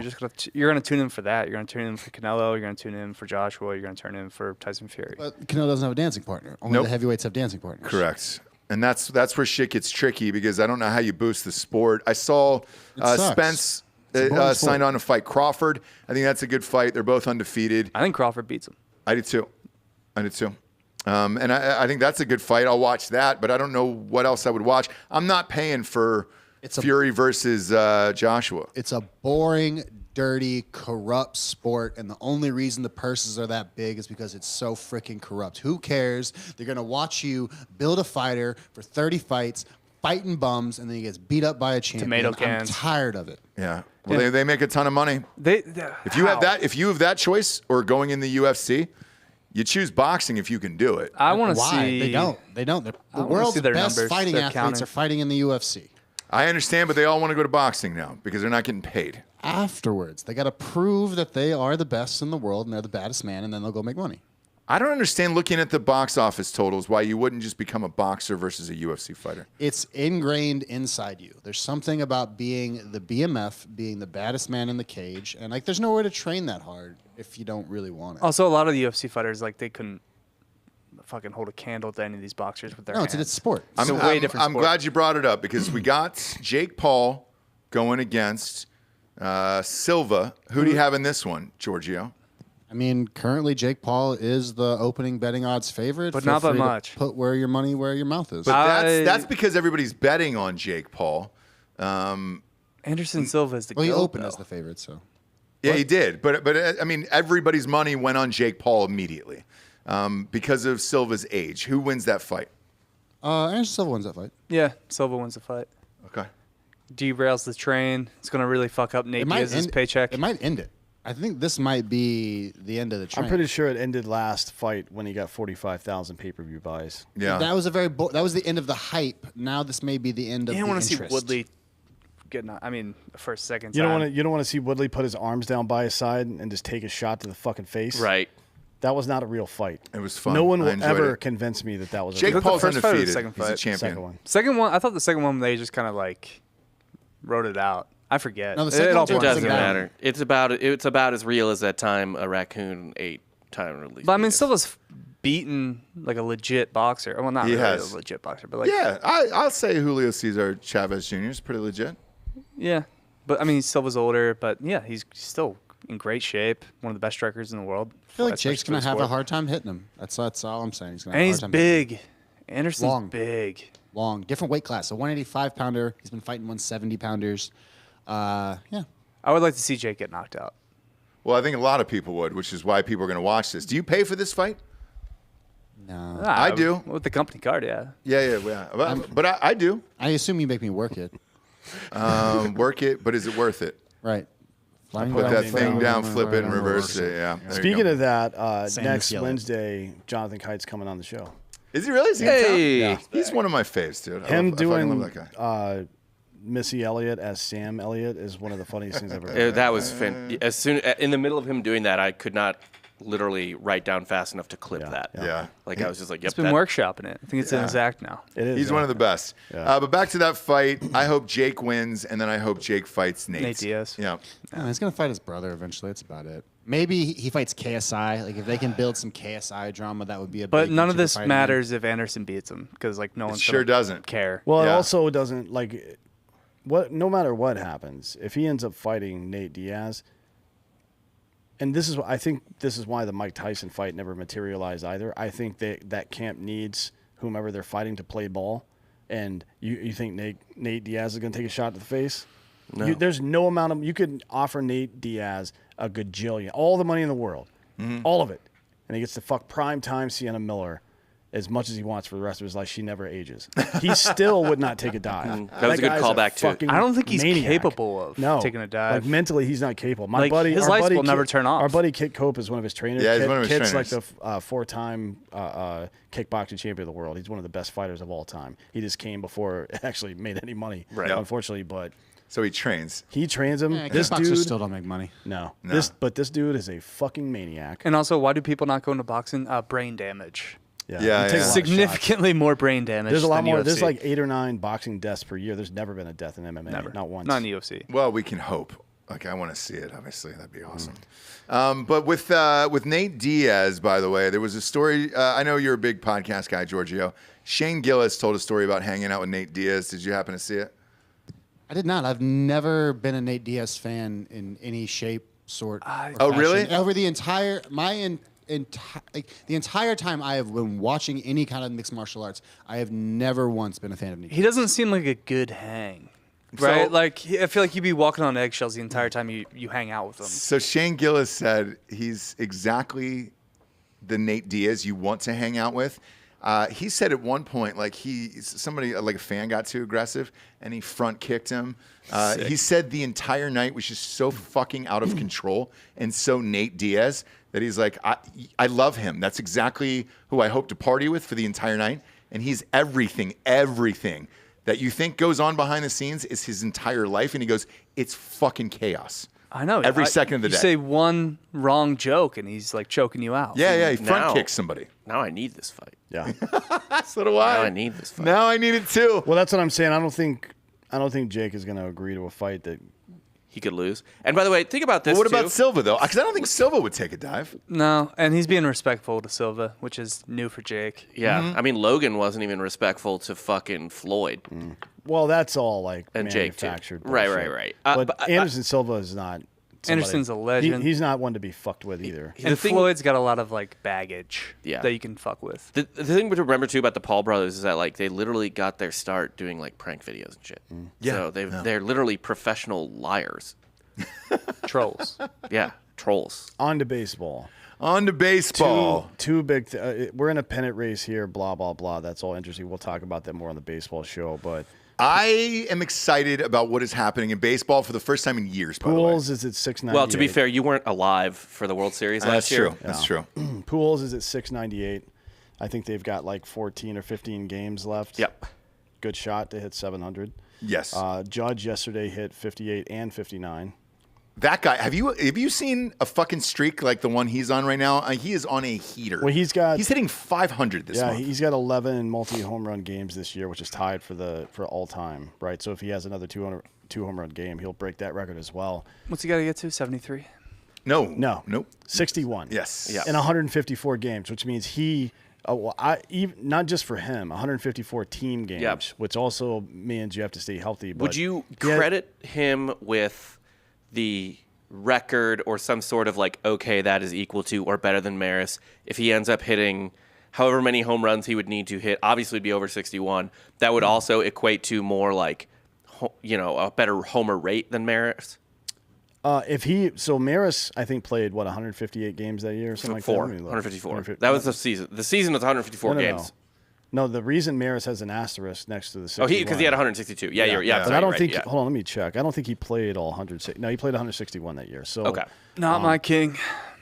You're gonna tune in for that. You're gonna tune in for Canelo. You're gonna tune in for Joshua. You're gonna tune in for Tyson Fury. But Canelo doesn't have a dancing partner. Only Nope. the heavyweights have dancing partners. Correct. And that's where shit gets tricky because I don't know how you boost the sport. I saw sucks. Spence It's a boring signed sport. on to fight Crawford. I think that's a good fight. They're both undefeated. I think Crawford beats him. I did too. And I think that's a good fight. I'll watch that, but I don't know what else I would watch. I'm not paying for Fury versus Joshua. It's a boring, dirty, corrupt sport, and the only reason the purses are that big is because it's so freaking corrupt. Who cares? They're going to watch you build a fighter for 30 fights, fighting bums, and then he gets beat up by a champion. Tomato I'm cans. tired of it. Yeah. Well, they make a ton of money. If you have that choice or going in the UFC, you choose boxing if you can do it. I want to Why? see. They don't. The wanna world's see their best numbers. fighting They're athletes counting. are fighting in the UFC. I understand, but they all want to go to boxing now because they're not getting paid. Afterwards, they got to prove that they are the best in the world and they're the baddest man, and then they'll go make money. I don't understand looking at the box office totals why you wouldn't just become a boxer versus a UFC fighter. It's ingrained inside you. There's something about being the BMF, being the baddest man in the cage, and there's nowhere to train that hard if you don't really want it. Also, a lot of the UFC fighters they couldn't fucking hold a candle to any of these boxers with their No, hands. it's a sport. It's a way different I'm sport. glad you brought it up because we got Jake Paul going against Silva. Who do you have in this one, Giorgio? I mean, currently Jake Paul is the opening betting odds favorite. But Feel not by free to much. Put where your money where your mouth is. But that's because everybody's betting on Jake Paul. Anderson Silva is the well, he GOAT, opened though. as the favorite, so. Yeah, he did. But I mean, everybody's money went on Jake Paul immediately because of Silva's age. Who wins that fight? Anderson Silva wins that fight. Yeah, Silva wins the fight. Okay. Derails the train. It's going to really fuck up Nate Diaz's paycheck. It might end it. I think this might be the end of the train. I'm pretty sure it ended last fight when he got 45,000 pay-per-view buys. Yeah. That was that was the end of the hype. Now this may be the end of You the don't want to see interest. Woodley getting. I mean, first, second. You time. don't want to see Woodley put his arms down by his side and just take a shot to the fucking face. Right. That was not a real fight. It was fun. No one I will enjoyed ever it. convince me that was a Jake real Paul's first fight or the undefeated. second He's a fight? champion. second one. Second one. I thought the second one they just kind of wrote it out. I forget. No, the second it all one's It It blurs doesn't doesn't together. matter. It's about as real as that time a raccoon ate time release. But I mean, Silva's beaten like a legit boxer. Well, not He really has. a legit boxer, but like Yeah, I'll say Julio Cesar Chavez Jr. is pretty legit. yeah. But I mean, Silva's older, but yeah, he's still in great shape. One of the best strikers in the world. I feel like especially Jake's for the going to have a sport. hard time hitting him. That's all I'm saying. He's gonna And have he's a hard time hitting him. big. Anderson's Long. big. Long. Different weight class. A 185 pounder. He's been fighting 170 pounders. Yeah. I would like to see Jake get knocked out. Well, I think a lot of people would, which is why people are going to watch this. Do you pay for this fight? No. I do. With the company card, yeah. Yeah. But I do. I assume you make me work it. Work it, but is it worth it? Right. Put that thing down, flip it, and reverse it. Yeah. There you Speaking go. of that, Same next as yellow. Wednesday, Jonathan Kite's coming on the show. Is he really? Is he in Hey. town? He's one of my faves, dude. Him I fucking doing love that guy. Missy Elliott as Sam Elliott is one of the funniest things I've ever heard. That was as soon in the middle of him doing that, I could not literally write down fast enough to clip that. Yeah. Like I was just like, yep. He's been workshopping it. I think it's in his act now. It is. He's one of the best. But back to that fight. I hope Jake wins, and then I hope Jake fights Nate. Nate Diaz. Yeah. No, he's gonna fight his brother eventually. That's about it. Maybe he fights KSI. Like if they can build some KSI drama, that would be a. But big none of YouTuber this fight matters if Anderson beats him because like no one sure doesn't. care. Well, it Yeah. also doesn't like what. No matter what happens, if he ends up fighting Nate Diaz, and this is I think this is why the Mike Tyson fight never materialized either. I think that camp needs whomever they're fighting to play ball, and you think Nate Diaz is going to take a shot to the face? No. There's no amount of you could offer Nate Diaz a gajillion, all the money in the world, all of it, and he gets to fuck prime time Sienna Miller as much as he wants for the rest of his life. She never ages. He still would not take a dive. That was a good guy's callback, too. fucking I don't think he's maniac. capable of taking a dive. Like mentally, he's not capable. My Like, buddy, his our lights buddy will never Kit- turn off. Our buddy Kit Cope is one of his trainers. Yeah, he's one of his Kit's trainers. like the four-time kickboxing champion of the world. He's one of the best fighters of all time. He just came before it actually made any money, Right. unfortunately. But So he trains. he trains him. Yeah, This kickboxers dude, still don't make money. no. No. This dude is a fucking maniac. And also, why do people not go into boxing? Brain damage. Yeah, he takes a lot of shots. Significantly more brain damage. There's a lot than more. UFC. There's like 8 or 9 boxing deaths per year. There's never been a death in MMA. never, Not once. Not in the UFC. Well, we can hope. Like I want to see it. Obviously, that'd be awesome. But with Nate Diaz, by the way, there was a story. I know you're a big podcast guy, Giorgio. Shane Gillis told a story about hanging out with Nate Diaz. Did you happen to see it? I did not. I've never been a Nate Diaz fan in any shape, sort. or Oh, really? fashion. Over the entire the entire time I have been watching any kind of mixed martial arts, I have never once been a fan of Nate. He doesn't seem like a good hang. Right? I feel like you'd be walking on eggshells the entire time you hang out with him. So Shane Gillis said he's exactly the Nate Diaz you want to hang out with. He said at one point, like somebody, like a fan got too aggressive and he front kicked him. He said the entire night was just so fucking out of control and so Nate Diaz that he's like, I love him. That's exactly who I hope to party with for the entire night. And he's everything that you think goes on behind the scenes is his entire life. And he goes, it's fucking chaos. I know. Every second of the you day. say one wrong joke and he's like choking you out. Yeah, he front Now- kicks somebody. Now I need this fight. Yeah. So do I. Now I need this fight. Now I need it too. Well, that's what I'm saying. I don't think Jake is going to agree to a fight that. He could lose. And by the way, think about this. What too. about Silva though? Because I don't think Silva would take a dive. No, and he's being respectful to Silva, which is new for Jake. Yeah, I mean Logan wasn't even respectful to fucking Floyd Well, that's all like and Jake too. manufactured. Right. bullshit. But But Anderson Silva is not. somebody- Anderson's a legend. He's not one to be fucked with either. And Floyd's got a lot of like baggage Yeah. that you can fuck with. The thing to remember too about the Paul brothers is that like they literally got their start doing like prank videos and shit. Yeah. So they're literally professional liars. Trolls. Yeah, trolls. On to baseball. On to baseball. Two big. We're in a pennant race here. Blah blah blah. That's all interesting. We'll talk about that more on the baseball show. But I am excited about what is happening in baseball for the first time in years. By the way, Pujols is at 698. Well, to be fair, you weren't alive for the World Series last that's year. true. That's true. Pujols is at 698. I think they've got like 14 or 15 games left. Yep. Good shot to hit 700. Yes. Judge yesterday hit 58 and 59. That guy. Have you seen a fucking streak like the one he's on right now? He is on a heater. Well, he's hitting 500 this month. He's got 11 multi-home run games this year, which is tied for all time, right? So if he has another 2 home run game, he'll break that record as well. What's he got to get to? 73? No. Nope. 61. Yes. Yeah. In 154 games, which means not just for him, 154 team games, Yep. which also means you have to stay healthy. But Would you credit him with the record or some sort of like, okay, that is equal to or better than Maris if he ends up hitting however many home runs he would need to hit? Obviously, it'd be over 61. That would also equate to more like, a better homer rate than Maris. So Maris, I think, played 158 games that year or something like that. 154. That was the season. The season was 154 games. No, the reason Maris has an asterisk next to the 61. Because he had 162. Yeah, you're But I don't think. Hold on, let me check. I don't think he played all 100. No, he played 161 that year. So okay, not my king.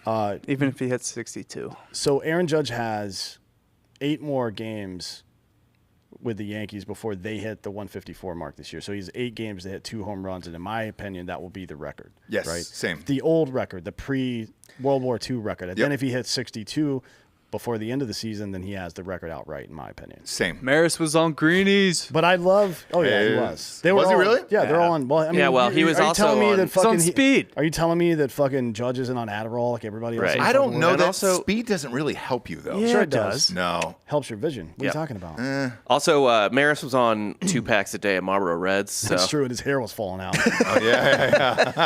Even if he hits 62. So Aaron Judge has 8 more games with the Yankees before they hit the 154 mark this year. So he's 8 games to hit 2 home runs, and in my opinion, that will be the record. Yes, right? same. The old record, the pre-World War II record. And then if he hits 62 before the end of the season, then he has the record outright, in my opinion. Same. Maris was on greenies. But I love. Oh yeah, he was. They were Was he all, really? Yeah, they're all on. Well, I mean, he was are you also telling me on- that He's fucking on speed. Are you telling me that fucking Judge isn't on Adderall like everybody else? Right. is I don't on? know And that also- speed doesn't really help you though. Yeah, Sure it it does. does. No. Helps your vision. What are you Yep. talking about? Also, Maris was on 2 packs a day at Marlboro Reds. So. That's true. And his hair was falling out. Oh, yeah.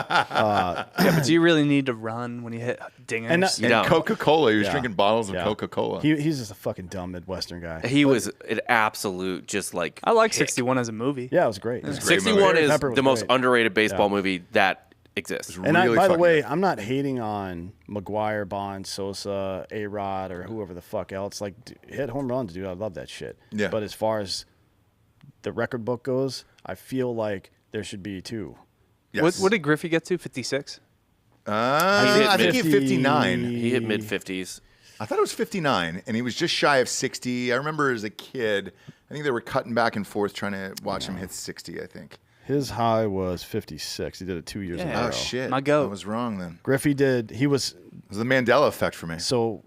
Yeah, but do you really need to run when you hit dingers? And You don't. Coca-Cola. He was Yeah. drinking bottles of Yeah. Coca-Cola. He's just a fucking dumb Midwestern guy. He was an absolute just like. I like pick. 61 as a movie. Yeah, it was great. great 61 movie. is Pepper was the most great. underrated baseball movie that exists. And Really by the fucking way, good. I'm not hating on McGuire, Bond, Sosa, A-Rod, or whoever the fuck else. Like, hit home runs, dude. I love that shit. Yeah. But as far as the record book goes, I feel like there should be 2. Yes. What did Griffey get to? 56? I think he hit 59. He hit mid 50s. I thought it was 59, and he was just shy of 60. I remember as a kid, I think they were cutting back and forth trying to watch him hit 60, I think. His high was 56. He did it 2 years in a row. Oh, shit. My goat. I was wrong then. Griffey he was, It was the Mandela effect for me. so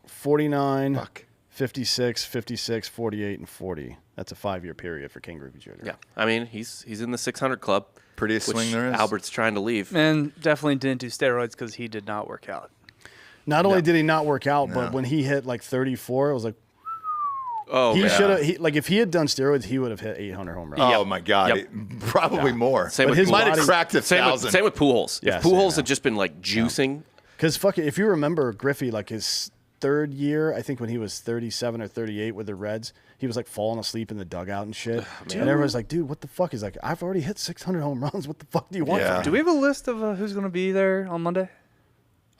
49, Fuck. 56, 56, 48, and 40. That's a 5-year period for King Griffey Jr. Yeah, I mean he's in the 600 club. Prettiest which swing there is. Albert's trying to leave. And definitely didn't do steroids because he did not work out. Not only did he not work out, but when he hit like 34, it was like, Oh, he man. should have. Like if he had done steroids, he would have hit 800 home runs. Oh, my God. Yep. Probably more. Same But with his Pujols. might have body- cracked a Same with 1,000. Pujols. Yes, if Pujols yeah. had just been like juicing, Because if you remember Griffey, like his 3rd year, I think when he was 37 or 38 with the Reds, he was like falling asleep in the dugout and shit. And everyone's like, dude, what the fuck? He's like, I've already hit 600 home runs. What the fuck do you want Yeah. from Do me? we have a list of who's going to be there on Monday?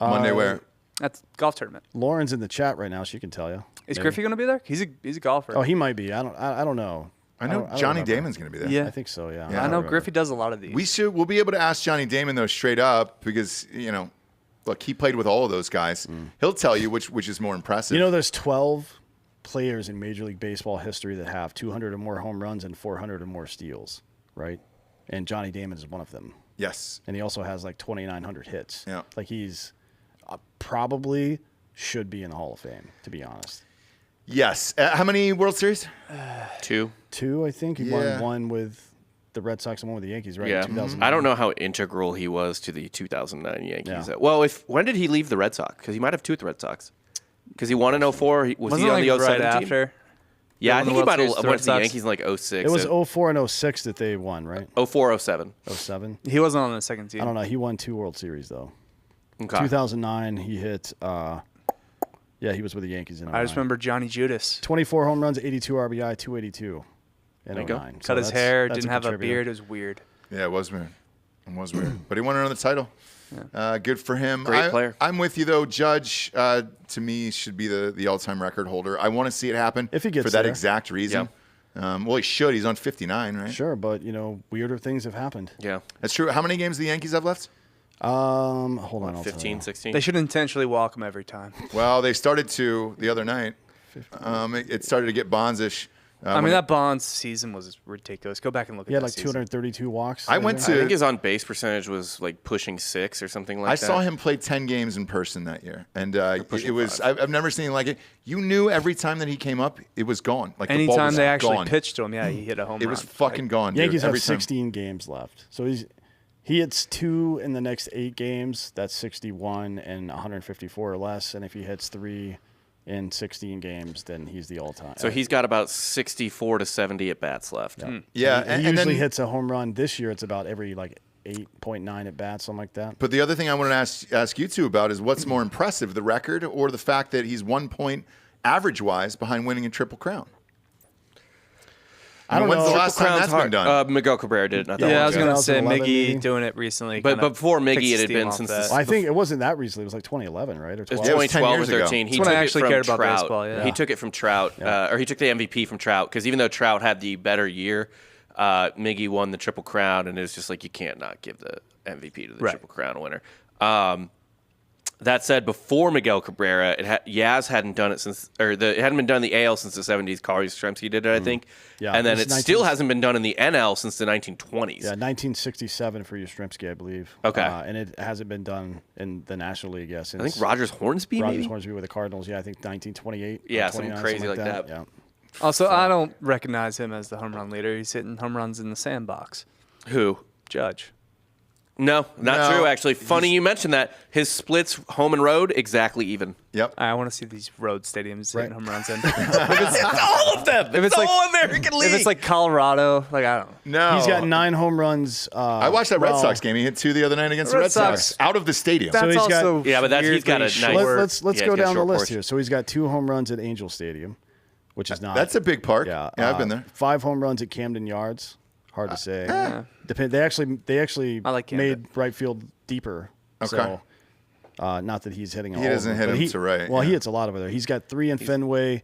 Monday where? That's golf tournament. Lauren's in the chat right now. She can tell you. Is Maybe. Griffey going to be there? He's a golfer. Oh, he might be. I don't know. I know don't Johnny remember. Damon's going to be there. Yeah. I think so. Yeah. Yeah. I don't know remember. Griffey does a lot of these. We'll be able to ask Johnny Damon, though, straight up because, look, he played with all of those guys. He'll tell you which is more impressive. You know, there's 12 players in Major League Baseball history that have 200 or more home runs and 400 or more steals, right? And Johnny Damon is one of them. Yes. And he also has like 2,900 hits. Yeah. Like he's probably should be in the Hall of Fame, to be honest. Yes. How many World Series? 2. 2, I think. He Yeah. won one with the Red Sox and one with the Yankees, right? Yeah, In 2000. I don't know how integral he was to the 2009 Yankees. Yeah. Well, when did he leave the Red Sox? Because he might have 2 with the Red Sox. Because he won in 04. Was Wasn't he on like the 07 right team? after? Yeah, I won the think he World might Series have with the went Red to the Sox? Yankees in like 06. It was 04 and 06 that they won, right? 04, 07. 07. He wasn't on the second team. I don't know. He won 2 World Series, though. Okay. 2009, he hit, he was with the Yankees in 09. I just remember Johnny Judas. 24 home runs, 82 RBI, 282 in There you go. 09. So Cut his that's- hair, that's didn't have a contributor. beard. It was weird. Yeah, it was weird. It was weird. But he won another title. Good for him. Great player. I'm with you, though. Judge, to me, should be the all-time record holder. I want to see it happen If he gets for that there. exact reason. Well, he should. He's on 59, right? Sure, but, weirder things have happened. Yeah. That's true. How many games do the Yankees have left? Hold on. I'll tell 15, you. 16. They should intentionally walk him every time. Well, they started to the other night. It started to get Bonds-ish. I mean, that Bonds season was ridiculous. Go back and look He at had that like season. 232 walks. I went I to. think his on base percentage was like pushing 6 or something like I that. saw him play 10 games in person that year, and it pushing was. 5. I've never seen like it. You knew every time that he came up, it was gone. Like the ball Anytime was they actually gone. pitched to him, he hit a home It run. was fucking gone. Dude. Yankees every have time. 16 games left. So he hits 2 in the next 8 games. That's 61 and 154 or less. And if he hits 3 in 16 games, then he's the all-time. So he's got about 64 to 70 at bats left. Yeah, He and usually then, hits a home run. This year, it's about every 8.9 at bats, something like that. But the other thing I want to ask you two about is what's more impressive, the record or the fact that he's 1 point average-wise behind winning a Triple Crown? I don't When's know. the last time that's been done? Miguel Cabrera did it not that Yeah, I long was ago. going to say 2011 Miggy maybe? doing it recently. But kinda before takes Miggy, the it had steam been off since that. Well, I think it wasn't that recently. It was like 2011, right? Or It was 12. Yeah, it was 10 2012 or years ago. 13. He That's when took I it actually from cared about Trout. baseball, yeah. He took it from Trout, or he took the MVP from Trout, because even though Trout had the better year, Miggy won the Triple Crown, and it was just like you can't not give the MVP to the Right. Triple Crown winner. That said, before Miguel Cabrera, Yaz hadn't done it since, it hadn't been done in the AL since the 70s. Carly Yastrzemski did it, I think. Yeah, and then it's it still hasn't been done in the NL since the 1920s. Yeah, 1967 for Yastrzemski, I believe. Okay. And it hasn't been done in the National League, yes. I think Rogers Hornsby, Rogers maybe? Hornsby with the Cardinals, yeah, I think 1928. Yeah, or something 29, crazy like that. Yeah. Also, I don't recognize him as the home run leader. He's hitting home runs in the sandbox. Who? Judge. No, not No. true, actually. Funny you mentioned that. His splits, home and road, exactly even. Yep. I want to see these road stadiums hitting home runs in. All of them. If it's like American League. if it's like Colorado, like I don't know. No. He's got 9 home runs. I watched that Red Sox game. He hit 2 the other night against the Red Red Sox Sox. out of the stadium. That's he's got- also Yeah, but he's got a weirdly nice- short. Let's Yeah, go he's got a down the short list porch. here. So he's got 2 home runs at Angel Stadium, which is not. That's a big park. Yeah, I've been there. 5 home runs at Camden Yards. Hard to say. Depend. They actually I like Camden. made right field deeper. Okay. So, not that he's hitting. He all of doesn't them, hit but him to right, Well, he yeah. hits a lot of it there. He's got 3 in Fenway.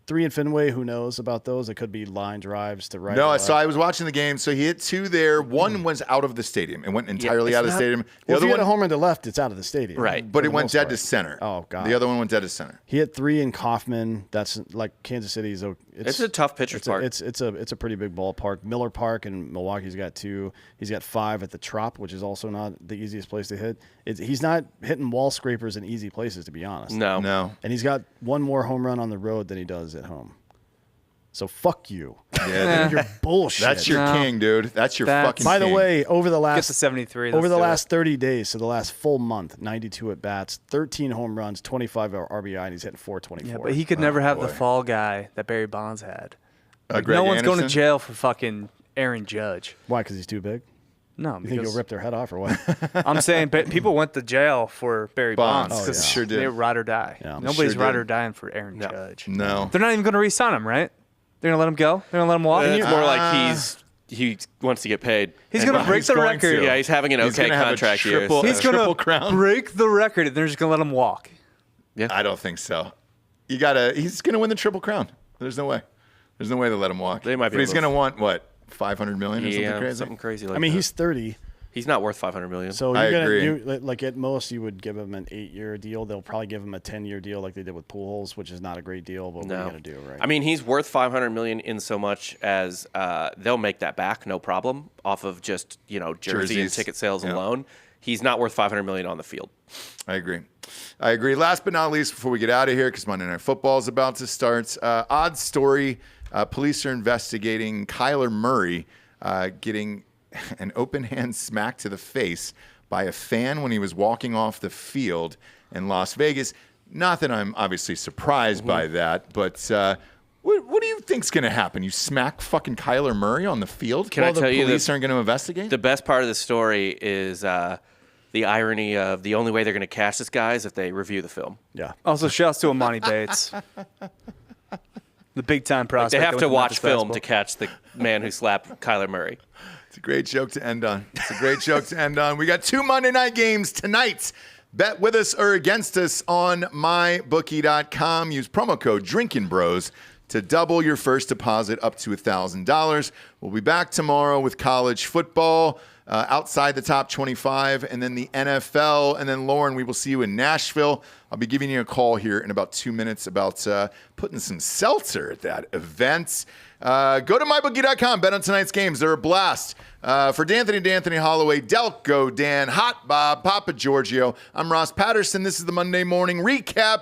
Three in Fenway. Who knows about those? It could be line drives to right. No, or so left. I was watching the game. So he hit 2 there. One was out of the stadium. It went entirely it's out of the not- stadium. The Well, if other you hit a one, home run to left, it's out of the stadium. Right. but for it the went most dead part. to center. Oh God. The other one went dead to center. He hit 3 in Kaufman. That's like Kansas City's. It's a tough pitcher's park. It's a pretty big ballpark. Miller Park in Milwaukee's got 2. He's got 5 at the Trop, which is also not the easiest place to hit. He's not hitting wall scrapers in easy places, to be honest. No. And he's got 1 more home run on the road than he does at home. So fuck you. Yeah, You're bullshit. that's your No. king, dude. That's your That's- fucking By the king. way, over the Get last to 73. over let's the do last it. 30 days, so the last full month, 92 at bats, 13 home runs, 25 RBI, and he's hitting 424. Yeah, but he could never have the boy. fall guy that Barry Bonds had. Like, Greg no one's going to Anderson? jail for fucking Aaron Judge. Why? Because he's too big. No, You think because he'll rip their head off or what? I'm saying people went to jail for Barry Bonds. Bonds Oh, because yeah. Sure did. they ride or die. Yeah. Nobody's Sure ride did. or dying for Aaron Judge. No. They're not even going to re-sign him, right? They're going to let him go? They're going to let him walk? It's more like he wants to get paid. He's going to break he's the going record. to. Yeah, he's having an He's okay gonna have a contract year. triple- so- He's going Triple to crown? break the record, and they're just going to let him walk. I don't think so. He's going to win the Triple Crown. There's no way. There's no way to let him walk. They might be But he's able going to- to want, what, 500 million or Yeah, something crazy? like I mean, that. he's 30. He's not worth $500 million. So I you're gonna agree. like at most you would give him an 8-year deal. They'll probably give him a 10-year deal like they did with Pujols, which is not a great deal. But what are you gonna do, right? I mean, he's worth $500 million in so much as they'll make that back, no problem, off of just jersey and Jerseys. ticket sales Yeah. alone. He's not worth $500 million on the field. I agree. Last but not least, before we get out of here, because Monday Night Football is about to start, odd story. Police are investigating Kyler Murray getting an open hand smack to the face by a fan when he was walking off the field in Las Vegas. Not that I'm obviously surprised by that, but what do you think's going to happen? You smack fucking Kyler Murray on the field? Can I tell you the police that aren't going to investigate? The best part of the story is the irony of the only way they're going to catch this guy is if they review the film. yeah. Also, shouts to Amani Bates. The big-time prospect. They have that to went watch Memphis film to basketball. catch the man who slapped Kyler Murray. It's a great joke to end on. We got 2 Monday night games tonight. Bet with us or against us on mybookie.com. Use promo code Drinkin Bros to double your first deposit up to $1,000. We'll be back tomorrow with college football, outside the top 25, and then the NFL. And then, Lauren, we will see you in Nashville. I'll be giving you a call here in about 2 minutes about putting some seltzer at that event. Go to mybookie.com. Bet on tonight's games. They're a blast. For D'Anthony Holloway, Delco Dan, Hot Bob, Papa Giorgio, I'm Ross Patterson. This is the Monday Morning Recap.